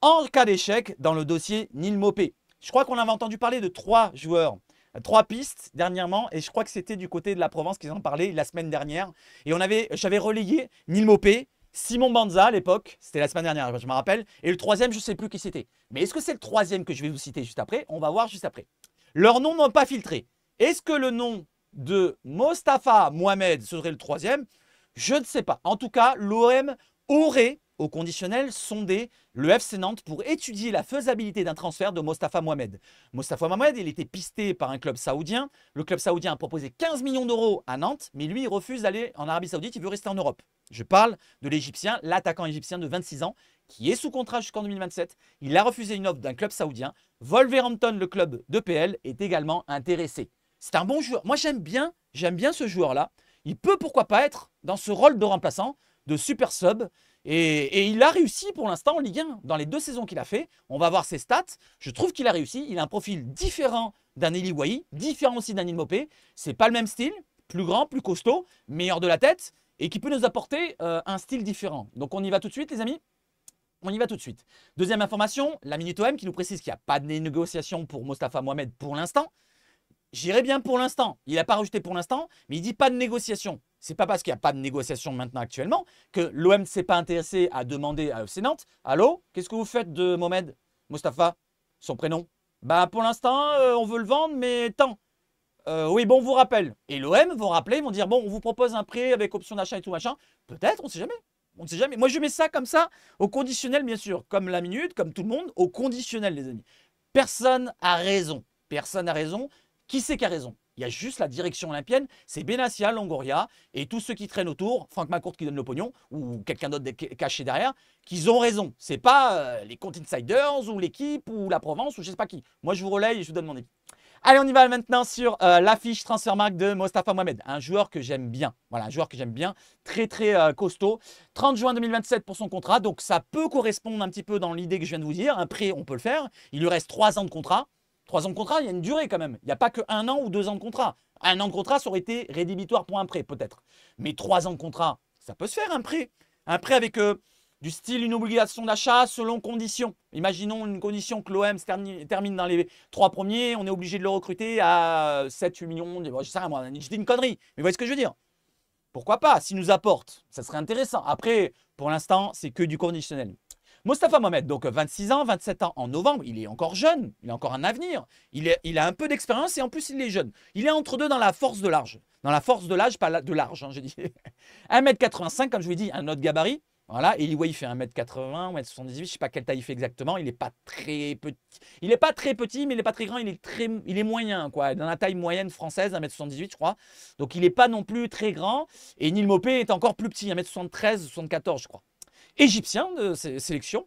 En cas d'échec dans le dossier Neal Maupay. Je crois qu'on avait entendu parler de 3 joueurs, 3 pistes dernièrement, et je crois que c'était du côté de la Provence qu'ils en parlaient la semaine dernière. Et j'avais relayé Neal Maupay, Simon Banza à l'époque, c'était la semaine dernière, je me rappelle, et le 3e, je ne sais plus qui c'était. Mais est-ce que c'est le 3e que je vais vous citer juste après? On va voir juste après. Leurs noms n'ont pas filtré. Est-ce que le nom de Mostafa Mohamed serait le 3e? Je ne sais pas. En tout cas, l'OM aurait au conditionnel sondé le FC Nantes pour étudier la faisabilité d'un transfert de Mostafa Mohamed. Mostafa Mohamed, il était pisté par un club saoudien. Le club saoudien a proposé 15 millions d'euros à Nantes, mais lui, il refuse d'aller en Arabie Saoudite, il veut rester en Europe. Je parle de l'Égyptien, l'attaquant égyptien de 26 ans, qui est sous contrat jusqu'en 2027. Il a refusé une offre d'un club saoudien. Wolverhampton, le club de PL, est également intéressé. C'est un bon joueur. Moi, j'aime bien ce joueur-là. Il peut pourquoi pas être dans ce rôle de remplaçant, de super sub. Et il a réussi pour l'instant en Ligue 1. Dans les 2 saisons qu'il a fait, on va voir ses stats. Je trouve qu'il a réussi. Il a un profil différent d'un Eli Wahi, différent aussi d'un Neal Maupay. C'est pas le même style, plus grand, plus costaud, meilleur de la tête et qui peut nous apporter un style différent. Donc on y va tout de suite les amis. On y va tout de suite. Deuxième information, la Minute OM qui nous précise qu'il n'y a pas de négociation pour Mostafa Mohamed pour l'instant. J'irai bien pour l'instant. Il n'a pas rajouté pour l'instant, mais il dit pas de négociation. C'est pas parce qu'il n'y a pas de négociation maintenant actuellement que l'OM ne s'est pas intéressé à demander à FC Nantes. Allô, qu'est-ce que vous faites de Mohamed Mostafa, son prénom? Bah pour l'instant, on veut le vendre, mais tant. Oui, bon, on vous rappelle. Et l'OM vont rappeler, ils vont dire bon, on vous propose un prêt avec option d'achat et tout machin. Peut-être, on ne sait jamais. On ne sait jamais. Moi, je mets ça comme ça, au conditionnel, bien sûr. Comme la minute, comme tout le monde, au conditionnel, les amis. Personne a raison. Personne n'a raison. Qui c'est qui a raison? Il y a juste la direction olympienne, c'est Benassia, Longoria et tous ceux qui traînent autour, Franck McCourt qui donne le pognon ou quelqu'un d'autre caché derrière, qu'ils ont raison. C'est pas les comptes insiders ou l'équipe ou la Provence ou je sais pas qui. Moi, je vous relaye et je vous donne mon avis. Allez, on y va maintenant sur l'affiche Transfermarkt de Mostafa Mohamed. Un joueur que j'aime bien. Voilà, un joueur que j'aime bien. Très, très costaud. 30 juin 2027 pour son contrat. Donc, ça peut correspondre un petit peu dans l'idée que je viens de vous dire. Un prêt, on peut le faire. Il lui reste 3 ans de contrat. 3 ans de contrat, il y a une durée quand même. Il n'y a pas que 1 an ou 2 ans de contrat. 1 an de contrat, ça aurait été rédhibitoire pour un prêt, peut-être. Mais 3 ans de contrat, ça peut se faire un prêt. Un prêt avec du style une obligation d'achat selon conditions. Imaginons une condition que l'OM termine dans les 3 premiers, on est obligé de le recruter à 7-8 millions. Je sais rien, moi, je dis une connerie, mais vous voyez ce que je veux dire? Pourquoi pas? S'il nous apporte, ça serait intéressant. Après, pour l'instant, c'est que du conditionnel. Mostafa Mohamed, donc 26 ans, 27 ans en novembre, il est encore jeune, il a encore un avenir, il a un peu d'expérience et en plus il est jeune. Il est entre deux dans la force de l'âge. Dans la force de l'âge, pas de large, hein, j'ai dit. 1m85, comme je vous ai dit, un autre gabarit. Voilà, et il fait 1m80, 1m78, je ne sais pas quelle taille il fait exactement. Il n'est pas très petit. Il n'est pas très petit, mais il n'est pas très grand. Il est moyen, quoi. Dans la taille moyenne française, 1m78, je crois. Donc, il n'est pas non plus très grand. Et Neil Maupay est encore plus petit, 1m73, 74, je crois. Égyptien de sélection,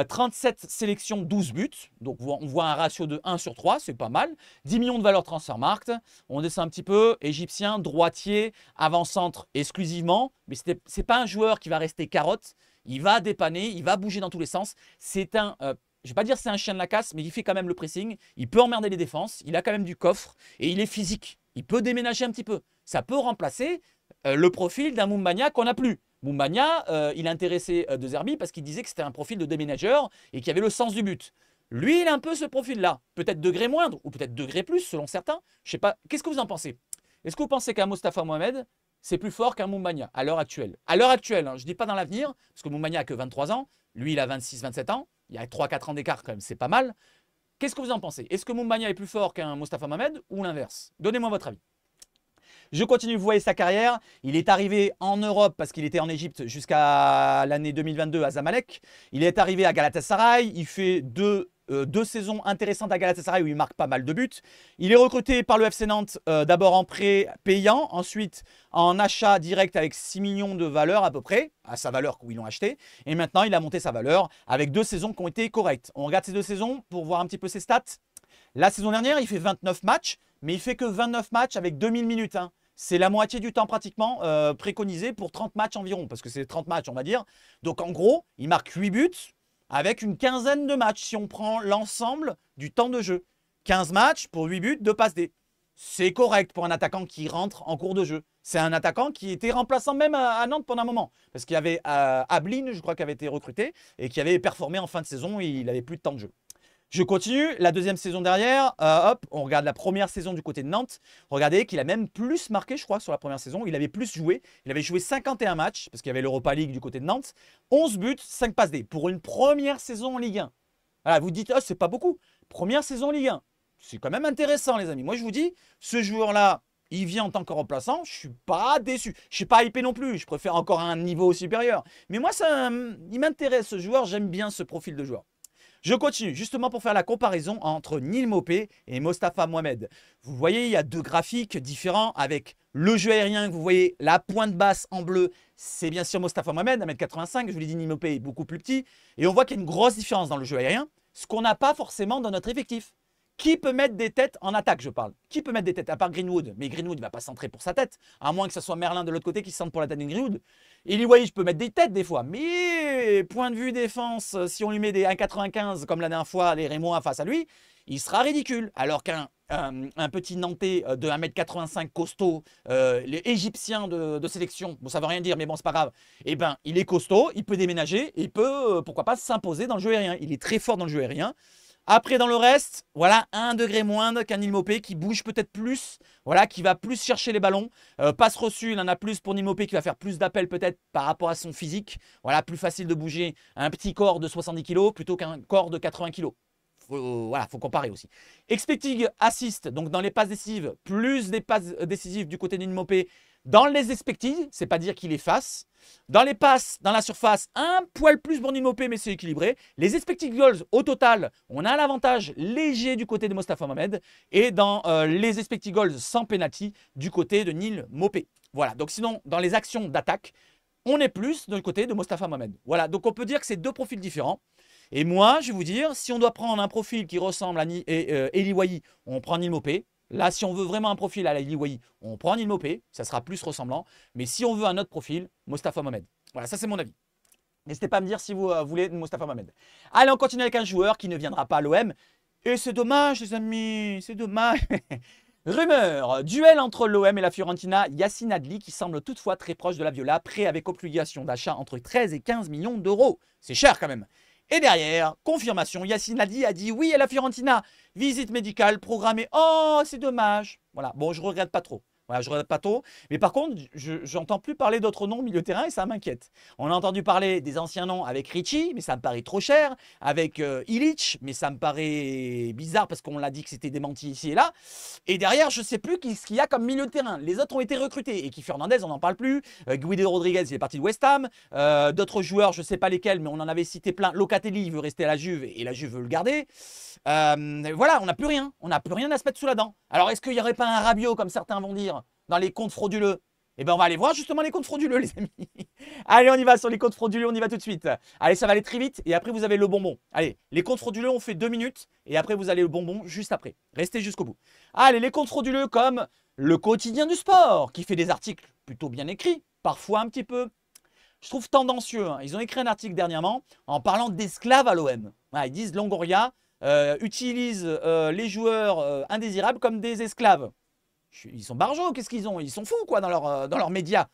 37 sélections, 12 buts. Donc, on voit un ratio de 1 sur 3, c'est pas mal. 10 millions de valeur Transfermarkt. On descend un petit peu. Égyptien, droitier, avant-centre exclusivement. Mais ce n'est pas un joueur qui va rester carotte. Il va dépanner, il va bouger dans tous les sens. C'est un... je ne vais pas dire c'est un chien de la casse, mais il fait quand même le pressing. Il peut emmerder les défenses. Il a quand même du coffre. Et il est physique. Il peut déménager un petit peu. Ça peut remplacer le profil d'un Moumbagna qu'on n'a plus. Moumbagna, il intéressait De Zerbi parce qu'il disait que c'était un profil de déménageur et qui avait le sens du but. Lui, il a un peu ce profil-là. Peut-être degré moindre ou peut-être degré plus selon certains. Je sais pas. Qu'est-ce que vous en pensez? Est-ce que vous pensez qu'un Mostafa Mohamed, c'est plus fort qu'un Moumbagna à l'heure actuelle? À l'heure actuelle, hein, je ne dis pas dans l'avenir, parce que Moumbagna a que 23 ans. Lui, il a 26-27 ans. Il y a 3-4 ans d'écart quand même, c'est pas mal. Qu'est-ce que vous en pensez? Est-ce que Moumbagna est plus fort qu'un Mostafa Mohamed ou l'inverse? Donnez-moi votre avis. Je continue, vous voyez sa carrière. Il est arrivé en Europe parce qu'il était en Égypte jusqu'à l'année 2022 à Zamalek. Il est arrivé à Galatasaray. Il fait deux saisons intéressantes à Galatasaray où il marque pas mal de buts. Il est recruté par le FC Nantes d'abord en prêt payant, ensuite en achat direct avec 6 millions de valeur à peu près, à sa valeur où ils l'ont acheté. Et maintenant, il a monté sa valeur avec 2 saisons qui ont été correctes. On regarde ces 2 saisons pour voir un petit peu ses stats. La saison dernière, il fait 29 matchs, mais il fait que 29 matchs avec 2000 minutes. Hein. C'est la moitié du temps pratiquement préconisé pour 30 matchs environ, parce que c'est 30 matchs on va dire. Donc en gros, il marque 8 buts avec une quinzaine de matchs si on prend l'ensemble du temps de jeu. 15 matchs pour 8 buts, 2 passes D. C'est correct pour un attaquant qui rentre en cours de jeu. C'est un attaquant qui était remplaçant même à Nantes pendant un moment. Parce qu'il y avait Ablin, je crois, qui avait été recruté et qui avait performé en fin de saison et il n'avait plus de temps de jeu. Je continue, la deuxième saison derrière, hop, on regarde la première saison du côté de Nantes. Regardez qu'il a même plus marqué, je crois, sur la première saison. Il avait plus joué. Il avait joué 51 matchs, parce qu'il y avait l'Europa League du côté de Nantes. 11 buts, 5 passes D, pour une première saison en Ligue 1. Voilà, vous dites, oh, c'est pas beaucoup. Première saison en Ligue 1. C'est quand même intéressant, les amis. Moi, je vous dis, ce joueur-là, il vient en tant que remplaçant. Je ne suis pas déçu. Je ne suis pas hypé non plus. Je préfère encore un niveau supérieur. Mais moi, il m'intéresse, ce joueur. J'aime bien ce profil de joueur. Je continue justement pour faire la comparaison entre Neil Maupay et Mostafa Mohamed. Vous voyez, il y a 2 graphiques différents avec le jeu aérien. Vous voyez la pointe basse en bleu, c'est bien sûr Mostafa Mohamed, 1m85. Je vous l'ai dit, Neil Maupay est beaucoup plus petit. Et on voit qu'il y a une grosse différence dans le jeu aérien, ce qu'on n'a pas forcément dans notre effectif. Qui peut mettre des têtes en attaque, je parle? Qui peut mettre des têtes, à part Greenwood? Mais Greenwood ne va pas centrer pour sa tête, à moins que ce soit Merlin de l'autre côté qui centre pour la tête de Greenwood. Et lui, voyez, je peux mettre des têtes des fois. Mais point de vue défense, si on lui met des 1,95 comme la dernière fois, les Rémois face à lui, il sera ridicule. Alors qu'un petit Nantais de 1m85 costaud, les Égyptiens de sélection, bon ça veut rien dire mais bon c'est pas grave, eh ben il est costaud, il peut déménager, il peut pourquoi pas s'imposer dans le jeu aérien. Il est très fort dans le jeu aérien. Après, dans le reste, voilà, 1 degré moindre qu'un Neil Maupay qui bouge peut-être plus, voilà, qui va plus chercher les ballons. Passe reçue, il en a plus pour Neil Maupay qui va faire plus d'appels peut-être par rapport à son physique. Voilà, plus facile de bouger un petit corps de 70 kg plutôt qu'un corps de 80 kg. Voilà, faut comparer aussi. Expecting assist, donc dans les passes décisives, plus des passes décisives du côté de Neil Maupay, Dans les expected, c'est pas dire qu'il efface. Dans les passes, dans la surface, un poil plus Brandon Mopé, mais c'est équilibré. Les expected goals, au total, on a l'avantage léger du côté de Mostafa Mohamed. Et dans les expected goals sans penalty, du côté de Neal Mopé. Voilà, donc sinon, dans les actions d'attaque, on est plus du côté de Mostafa Mohamed. Voilà, donc on peut dire que c'est deux profils différents. Et moi, je vais vous dire, si on doit prendre un profil qui ressemble à Eli Wahi, on prend Neal Mopé. Là, si on veut vraiment un profil à la Eli Wahi, on prend Neal Mopé, ça sera plus ressemblant. Mais si on veut un autre profil, Mostafa Mohamed. Voilà, ça c'est mon avis. N'hésitez pas à me dire si vous voulez Mostafa Mohamed. Allez, on continue avec un joueur qui ne viendra pas à l'OM. Et c'est dommage, les amis, c'est dommage. Rumeur, duel entre l'OM et la Fiorentina, Yacine Adli qui semble toutefois très proche de la Viola, prêt avec obligation d'achat entre 13 et 15 millions d'euros. C'est cher quand même. Et derrière, confirmation, Yacine Adli a dit oui à la Fiorentina. Visite médicale programmée. Oh, c'est dommage. Voilà, bon, je ne regrette pas trop. Voilà, je ne regrette pas trop. Mais par contre, je n'entends plus parler d'autres noms au milieu de terrain et ça m'inquiète. On a entendu parler des anciens noms avec Ricci, mais ça me paraît trop cher. Avec Illich, mais ça me paraît bizarre parce qu'on l'a dit que c'était démenti ici et là. Et derrière, je ne sais plus ce qu'il y a comme milieu de terrain. Les autres ont été recrutés. Et Kiki Fernandez, on n'en parle plus. Guido Rodriguez, il est parti de West Ham. D'autres joueurs, je ne sais pas lesquels, mais on en avait cité plein. Locatelli, il veut rester à la Juve et la Juve veut le garder. Voilà, on n'a plus rien. On n'a plus rien à se mettre sous la dent. Alors, est-ce qu'il n'y aurait pas un Rabiot, comme certains vont dire, dans les comptes frauduleux? Eh bien, on va aller voir justement les comptes frauduleux, les amis. Allez, on y va sur les comptes frauduleux, on y va tout de suite. Allez, ça va aller très vite et après, vous avez le bonbon. Allez, les comptes frauduleux, on fait 2 minutes et après, vous allez le bonbon juste après. Restez jusqu'au bout. Allez, les comptes frauduleux comme le quotidien du sport, qui fait des articles plutôt bien écrits, parfois un petit peu, je trouve tendancieux. Hein. Ils ont écrit un article dernièrement en parlant d'esclaves à l'OM. Voilà, ils disent Longoria utilise les joueurs indésirables comme des esclaves. Ils sont barjots, qu'est-ce qu'ils ont? Ils sont fous quoi dans leurs médias.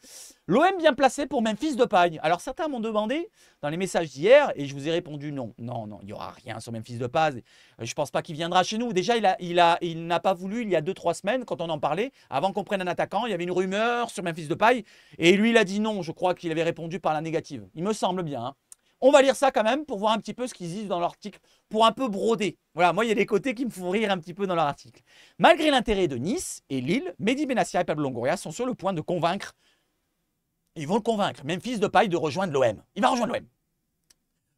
L'OM bien placé pour Memphis Depay. Alors certains m'ont demandé dans les messages d'hier et je vous ai répondu non. Non, non, il n'y aura rien sur Memphis Depay. Je ne pense pas qu'il viendra chez nous. Déjà, il n'a pas voulu il y a 2-3 semaines quand on en parlait. Avant qu'on prenne un attaquant, il y avait une rumeur sur Memphis Depay. Et lui, il a dit non. Je crois qu'il avait répondu par la négative. Il me semble bien. Hein. On va lire ça quand même pour voir un petit peu ce qu'ils disent dans l'article, pour un peu broder. Voilà, moi, il y a des côtés qui me font rire un petit peu dans leur article. Malgré l'intérêt de Nice et Lille, Mehdi Benassia et Pablo Longoria sont sur le point de convaincre. Ils vont le convaincre, Memphis Depay, de rejoindre l'OM. Il va rejoindre l'OM.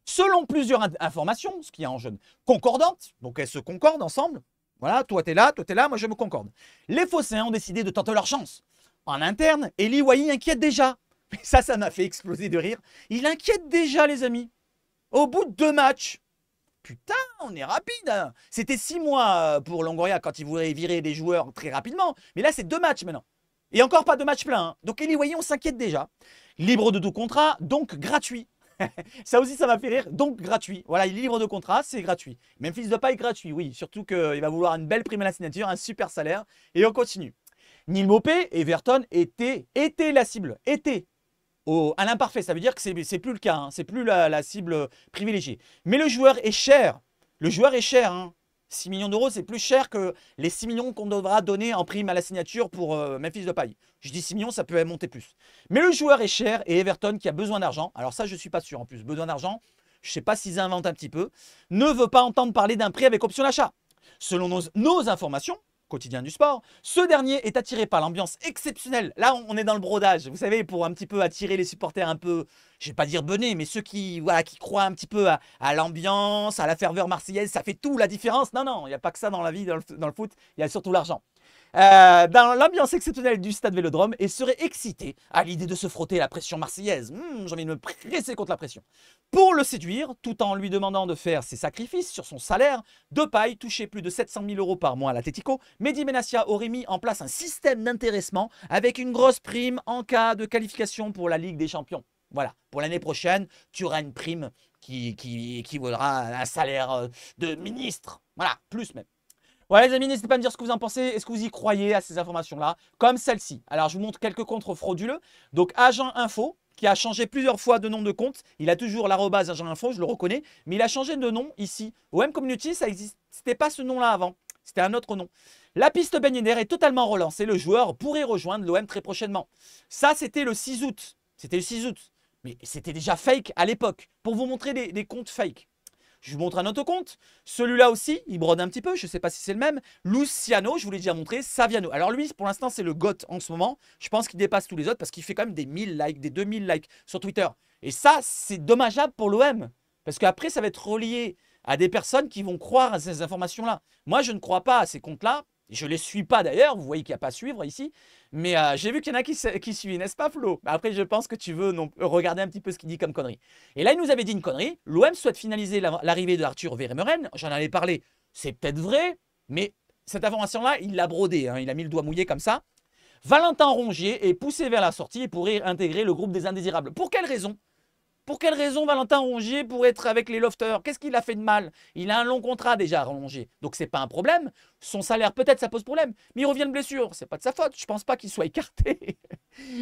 Selon plusieurs informations, ce qui est en jeune concordante, donc elles se concordent ensemble. Voilà, toi t'es là, moi je me concorde. Les Phocéens ont décidé de tenter leur chance. En interne, Eli Wahi inquiète déjà. Ça m'a fait exploser de rire. Il inquiète déjà, les amis. Au bout de 2 matchs. Putain, on est rapide. Hein. C'était 6 mois pour Longoria quand il voulait virer des joueurs très rapidement. Mais là, c'est 2 matchs maintenant. Et encore pas de match plein. Hein. Donc, Eli Wahi, on s'inquiète déjà. Libre de tout contrat, donc gratuit. Ça aussi, ça m'a fait rire. Donc gratuit. Voilà, il est libre de contrat, c'est gratuit. Memphis Depay gratuit, oui. Surtout qu'il va vouloir une belle prime à la signature, un super salaire. Et on continue. Neal Mopé, Everton était la cible. À l'imparfait, ça veut dire que c'est plus le cas, hein. C'est plus la cible privilégiée. Mais le joueur est cher. Le joueur est cher. Hein. 6 millions d'euros, c'est plus cher que les 6 millions qu'on devra donner en prime à la signature pour Memphis Depay. Je dis 6 millions, ça peut monter plus. Mais le joueur est cher et Everton, qui a besoin d'argent, alors ça, je ne suis pas sûr en plus, besoin d'argent, je ne sais pas s'ils inventent un petit peu, ne veut pas entendre parler d'un prix avec option d'achat. Selon nos informations, quotidien du sport, ce dernier est attiré par l'ambiance exceptionnelle. Là, on est dans le brodage, vous savez, pour un petit peu attirer les supporters un peu, je vais pas dire benés, mais ceux qui croient un petit peu à l'ambiance, à la ferveur marseillaise, ça fait tout la différence. Non, non, il n'y a pas que ça dans la vie, dans le foot, il y a surtout l'argent. Dans l'ambiance exceptionnelle du stade Vélodrome et serait excité à l'idée de se frotter à la pression marseillaise. J'ai envie de me presser contre la pression. Pour le séduire, tout en lui demandant de faire ses sacrifices sur son salaire, Depay touchait plus de 700 000 euros par mois à l'Atlético, Mehdi Benassia aurait mis en place un système d'intéressement avec une grosse prime en cas de qualification pour la Ligue des Champions. Voilà, pour l'année prochaine, tu auras une prime qui équivaudra à un salaire de ministre. Voilà, plus même. Ouais les amis, n'hésitez pas à me dire ce que vous en pensez. Est-ce que vous y croyez à ces informations-là? Comme celle-ci. Alors je vous montre quelques comptes frauduleux. Donc Agent Info, qui a changé plusieurs fois de nom de compte. Il a toujours l'arrobase Agent Info, je le reconnais. Mais il a changé de nom ici. OM Community, ça n'existait pas ce nom-là avant. C'était un autre nom. La piste Ben Yedder est totalement relancée. Le joueur pourrait rejoindre l'OM très prochainement. Ça, c'était le 6 août. C'était le 6 août. Mais c'était déjà fake à l'époque. Pour vous montrer des comptes fake. Je vous montre un autre compte. Celui-là aussi, il brode un petit peu. Je ne sais pas si c'est le même. Luciano, je vous l'ai déjà montré. Saviano. Alors lui, pour l'instant, c'est le GOAT en ce moment. Je pense qu'il dépasse tous les autres parce qu'il fait quand même des 1000 likes, des 2000 likes sur Twitter. Et ça, c'est dommageable pour l'OM. Parce qu'après, ça va être relié à des personnes qui vont croire à ces informations-là. Moi, je ne crois pas à ces comptes-là. Je ne les suis pas d'ailleurs. Vous voyez qu'il n'y a pas à suivre ici. Mais j'ai vu qu'il y en a qui suivent, n'est-ce pas Flo? Après, je pense que tu veux regarder un petit peu ce qu'il dit comme connerie. Et là, il nous avait dit une connerie. L'OM souhaite finaliser l'arrivée de Arthur Vermeuren. J'en avais parlé. C'est peut-être vrai. Mais cette information-là, il l'a brodée. Hein. Il a mis le doigt mouillé comme ça. Valentin Rongier est poussé vers la sortie et pourrait intégrer le groupe des indésirables. Pour quelle raison? Pour quelle raison Valentin Rongier pourrait être avec les lofters? Qu'est-ce qu'il a fait de mal? Il a un long contrat déjà, Rongier. Donc c'est pas un problème. Son salaire, peut-être, ça pose problème. Mais il revient de blessure. C'est pas de sa faute. Je pense pas qu'il soit écarté.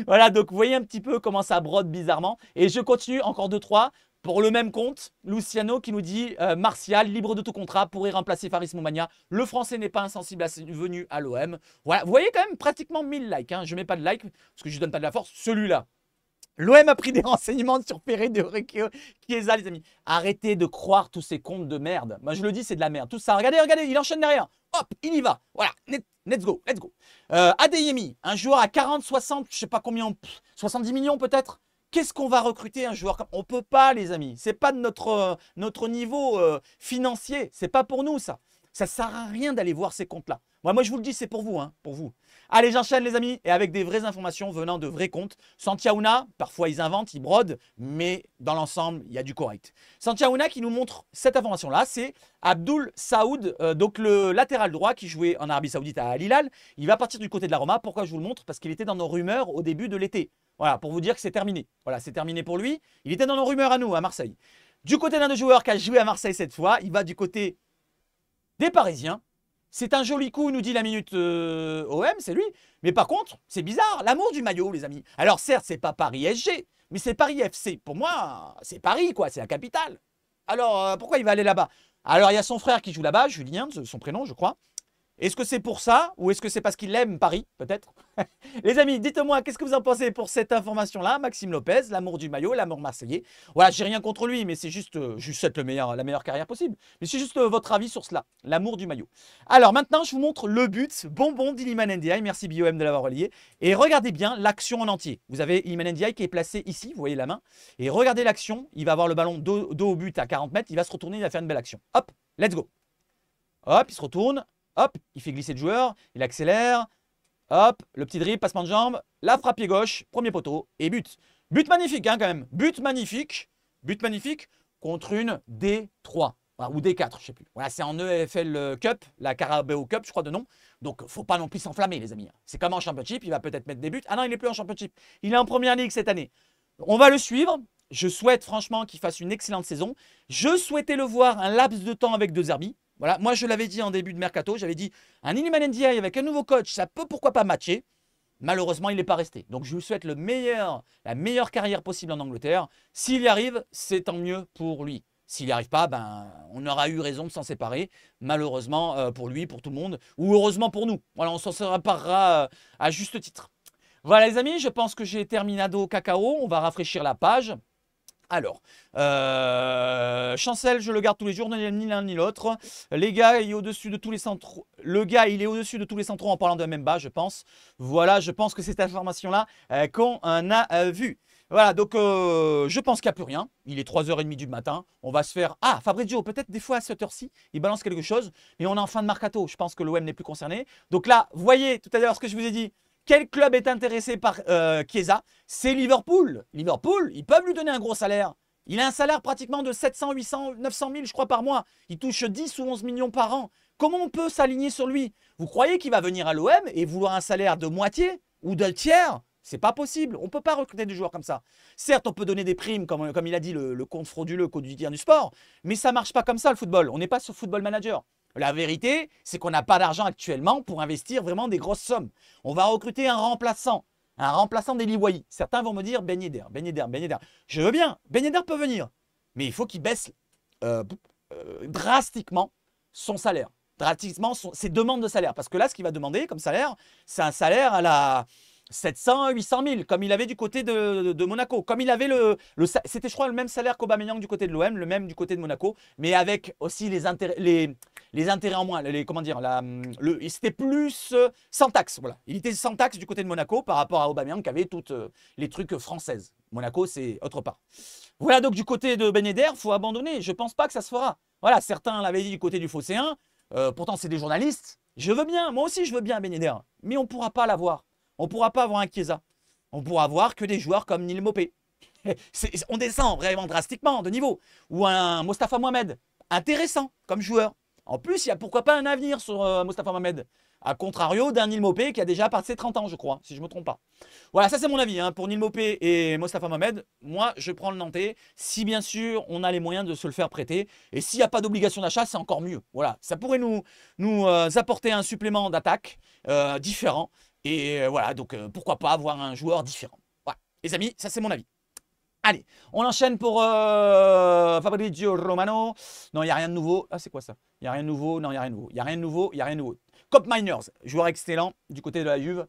Voilà, donc vous voyez un petit peu comment ça brode bizarrement. Et je continue encore 2-3. Pour le même compte, Luciano qui nous dit Martial, libre de tout contrat, pourrait remplacer Faris Moumania. Le français n'est pas insensible à ses venues à l'OM. Voilà, vous voyez quand même pratiquement 1000 likes. Hein. Je mets pas de like parce que je ne donne pas de la force. Celui-là. L'OM a pris des renseignements sur Ferré de Chiesa, les amis. Arrêtez de croire tous ces comptes de merde. Moi, je le dis, c'est de la merde. Tout ça, regardez, il enchaîne derrière. Hop, il y va. Voilà, let's go, let's go. Adeyemi, un joueur à 40, 60, je sais pas combien, 70 millions peut-être. Qu'est-ce qu'on va recruter un joueur comme... On peut pas, les amis. C'est pas de notre niveau financier. C'est pas pour nous, ça. Ça sert à rien d'aller voir ces comptes-là. Moi, je vous le dis, c'est pour vous, hein, pour vous. Allez, j'enchaîne les amis, et avec des vraies informations venant de vrais comptes. Santiaouna, parfois ils inventent, ils brodent, mais dans l'ensemble, il y a du correct. Santiaouna qui nous montre cette information-là, c'est Abdoul Saoud, donc le latéral droit qui jouait en Arabie Saoudite à Al Hilal. Il va partir du côté de la Roma. Pourquoi je vous le montre? Parce qu'il était dans nos rumeurs au début de l'été. Voilà, pour vous dire que c'est terminé. Voilà, c'est terminé pour lui. Il était dans nos rumeurs à nous, à Marseille. Du côté d'un des joueurs qui a joué à Marseille cette fois, il va du côté des Parisiens. C'est un joli coup, nous dit la minute OM, c'est lui. Mais par contre, c'est bizarre, l'amour du maillot, les amis. Alors certes, c'est pas Paris SG, mais c'est Paris FC. Pour moi, c'est Paris, quoi, c'est la capitale. Alors, pourquoi il va aller là-bas? Alors, il y a son frère qui joue là-bas, Julien, son prénom, je crois. Est-ce que c'est pour ça ou est-ce que c'est parce qu'il aime Paris, peut-être? Les amis, dites-moi, qu'est-ce que vous en pensez pour cette information-là? Maxime Lopez, l'amour du maillot, l'amour marseillais. Voilà, j'ai rien contre lui, mais c'est juste, je souhaite la meilleure carrière possible. Mais c'est juste votre avis sur cela, l'amour du maillot. Alors maintenant, je vous montre le but, bonbon d'Iliman Ndiaye. Merci BOM de l'avoir relié. Et regardez bien l'action en entier. Vous avez Iliman Ndiaye qui est placé ici, vous voyez la main. Et regardez l'action, il va avoir le ballon dos au but à 40 mètres, il va se retourner, il va faire une belle action. Hop, let's go. Hop, il se retourne. Hop, il fait glisser le joueur, il accélère. Hop, le petit dribble, passement de jambe, la frappe pied gauche, premier poteau et but. But magnifique hein, quand même. But magnifique contre une D3 ou D4, je ne sais plus. Voilà, c'est en EFL Cup, la Carabao Cup, je crois de nom. Donc, faut pas non plus s'enflammer, les amis. C'est comme en Championship, il va peut-être mettre des buts. Ah non, il n'est plus en Championship. Il est en Première Ligue cette année. On va le suivre. Je souhaite franchement qu'il fasse une excellente saison. Je souhaitais le voir un laps de temps avec De Zerbi. Voilà, moi je l'avais dit en début de mercato, j'avais dit un Iliman Ndiaye avec un nouveau coach, ça peut pourquoi pas matcher. Malheureusement, il n'est pas resté. Donc je lui souhaite la meilleure carrière possible en Angleterre. S'il y arrive, c'est tant mieux pour lui. S'il n'y arrive pas, ben, on aura eu raison de s'en séparer. Malheureusement pour lui, pour tout le monde. Ou heureusement pour nous. Voilà, on s'en séparera à juste titre. Voilà les amis, je pense que j'ai terminado cacao. On va rafraîchir la page. Alors, Chancel, je le garde tous les jours, ni l'un ni l'autre. Les gars, il est au-dessus de tous les centraux. Le gars, il est au-dessus de tous les centraux en parlant de Mbemba, je pense. Voilà, je pense que c'est cette information-là qu'on a vue. Voilà, donc je pense qu'il n'y a plus rien. Il est 3h30 du matin. On va se faire... Ah, Fabrizio, peut-être des fois à cette heure-ci, il balance quelque chose. Mais on est en fin de mercato. Je pense que l'OM n'est plus concerné. Donc là, voyez tout à l'heure ce que je vous ai dit. Quel club est intéressé par Chiesa? C'est Liverpool. Liverpool, ils peuvent lui donner un gros salaire. Il a un salaire pratiquement de 700, 800, 900 000, je crois, par mois. Il touche 10 ou 11 millions par an. Comment on peut s'aligner sur lui? Vous croyez qu'il va venir à l'OM et vouloir un salaire de moitié ou de tiers? C'est pas possible. On ne peut pas recruter des joueurs comme ça. Certes, on peut donner des primes, comme il a dit, le compte frauduleux quotidien du sport. Mais ça ne marche pas comme ça, le football. On n'est pas sur Football Manager. La vérité, c'est qu'on n'a pas d'argent actuellement pour investir vraiment des grosses sommes. On va recruter un remplaçant d'Eli Wahi. Certains vont me dire Ben Yedder. Je veux bien, Ben Yedder peut venir. Mais il faut qu'il baisse drastiquement son salaire. Drastiquement ses demandes de salaire. Parce que là, ce qu'il va demander comme salaire, c'est un salaire à 700, 800 000, comme il avait du côté de Monaco. Comme il avait c'était, je crois, le même salaire qu'Aubameyang du côté de l'OM, le même du côté de Monaco, mais avec aussi les intérêts en moins. Comment dire, c'était plus sans taxe. Voilà. Il était sans taxe du côté de Monaco par rapport à Aubameyang qui avait toutes les trucs françaises. Monaco, c'est autre part. Voilà, donc du côté de Ben Yedder, il faut abandonner. Je ne pense pas que ça se fera. Voilà, certains l'avaient dit du côté du Phocéen. Pourtant, c'est des journalistes. Je veux bien, moi aussi, je veux bien Ben Yedder. Mais on ne pourra pas l'avoir. On ne pourra pas avoir un Chiesa. On pourra avoir que des joueurs comme Neil Mopé. On descend vraiment drastiquement de niveau. Ou un Mostafa Mohamed. Intéressant comme joueur. En plus, il y a pourquoi pas un avenir sur Mostafa Mohamed. A contrario d'un Neil Mopé qui a déjà passé 30 ans, je crois, si je ne me trompe pas. Voilà, ça c'est mon avis. Hein. Pour Neil Mopé et Mostafa Mohamed, moi, je prends le Nantais. Si bien sûr, on a les moyens de se le faire prêter. Et s'il n'y a pas d'obligation d'achat, c'est encore mieux. Voilà, ça pourrait nous apporter un supplément d'attaque différent. Et voilà, donc pourquoi pas avoir un joueur différent. Voilà, les amis, ça c'est mon avis. Allez, on enchaîne pour Fabrizio Romano. Non, il n'y a rien de nouveau. Ah, c'est quoi ça? Il n'y a rien de nouveau. Non, il n'y a rien de nouveau. Il n'y a rien de nouveau. Il n'y a rien de nouveau. Cop Miners, joueur excellent du côté de la Juve.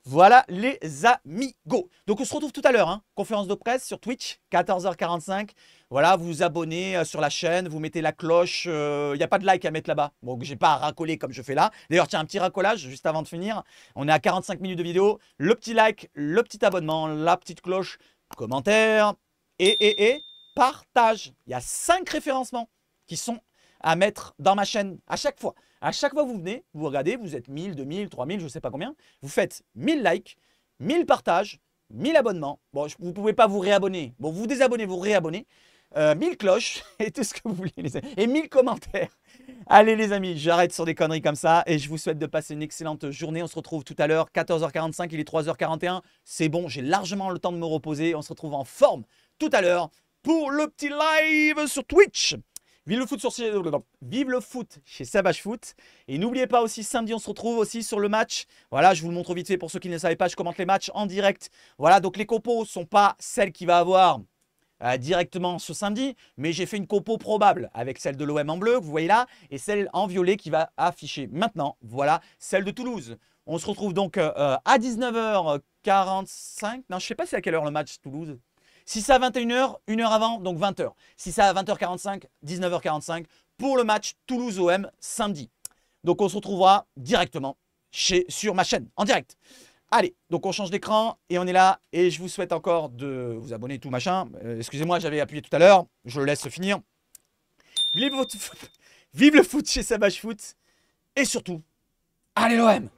Voilà les amis, go. Donc on se retrouve tout à l'heure, hein, conférence de presse sur Twitch, 14h45. Voilà, vous vous abonnez sur la chaîne, vous mettez la cloche. Il n'y a pas de like à mettre là-bas. Bon, j'ai pas à racoler comme je fais là. D'ailleurs, tiens, un petit racolage juste avant de finir. On est à 45 minutes de vidéo. Le petit like, le petit abonnement, la petite cloche, commentaire et partage. Il y a 5 référencements qui sont à mettre dans ma chaîne à chaque fois. À chaque fois que vous venez, vous regardez, vous êtes 1000, 2000, 3000, je ne sais pas combien. Vous faites 1000 likes, 1000 partages, 1000 abonnements. Bon, vous ne pouvez pas vous réabonner. Bon, vous désabonnez, vous réabonnez. 1000 cloches et tout ce que vous voulez. Et 1000 commentaires. Allez les amis, j'arrête sur des conneries comme ça et je vous souhaite de passer une excellente journée. On se retrouve tout à l'heure, 14h45, il est 3h41. C'est bon, j'ai largement le temps de me reposer. On se retrouve en forme tout à l'heure pour le petit live sur Twitch. Vive le foot chez Savage Foot. Et n'oubliez pas aussi, samedi, on se retrouve aussi sur le match. Voilà, je vous le montre vite fait pour ceux qui ne le savaient pas. Je commente les matchs en direct. Voilà, donc les compos ne sont pas celles qu'il va avoir directement ce samedi. Mais j'ai fait une compo probable avec celle de l'OM en bleu, que vous voyez là, et celle en violet qui va afficher maintenant. Voilà, celle de Toulouse. On se retrouve donc à 19h45. Non, je ne sais pas c'est à quelle heure le match Toulouse. Si c'est à 21h, une heure avant, donc 20h. Si c'est à 20h45, 19h45 pour le match Toulouse-OM samedi. Donc on se retrouvera directement sur ma chaîne, en direct. Allez, donc on change d'écran et on est là. Et je vous souhaite encore de vous abonner, tout machin. Excusez-moi, j'avais appuyé tout à l'heure. Je le laisse finir. Vive le foot chez Savage Foot. Et surtout, allez l'OM!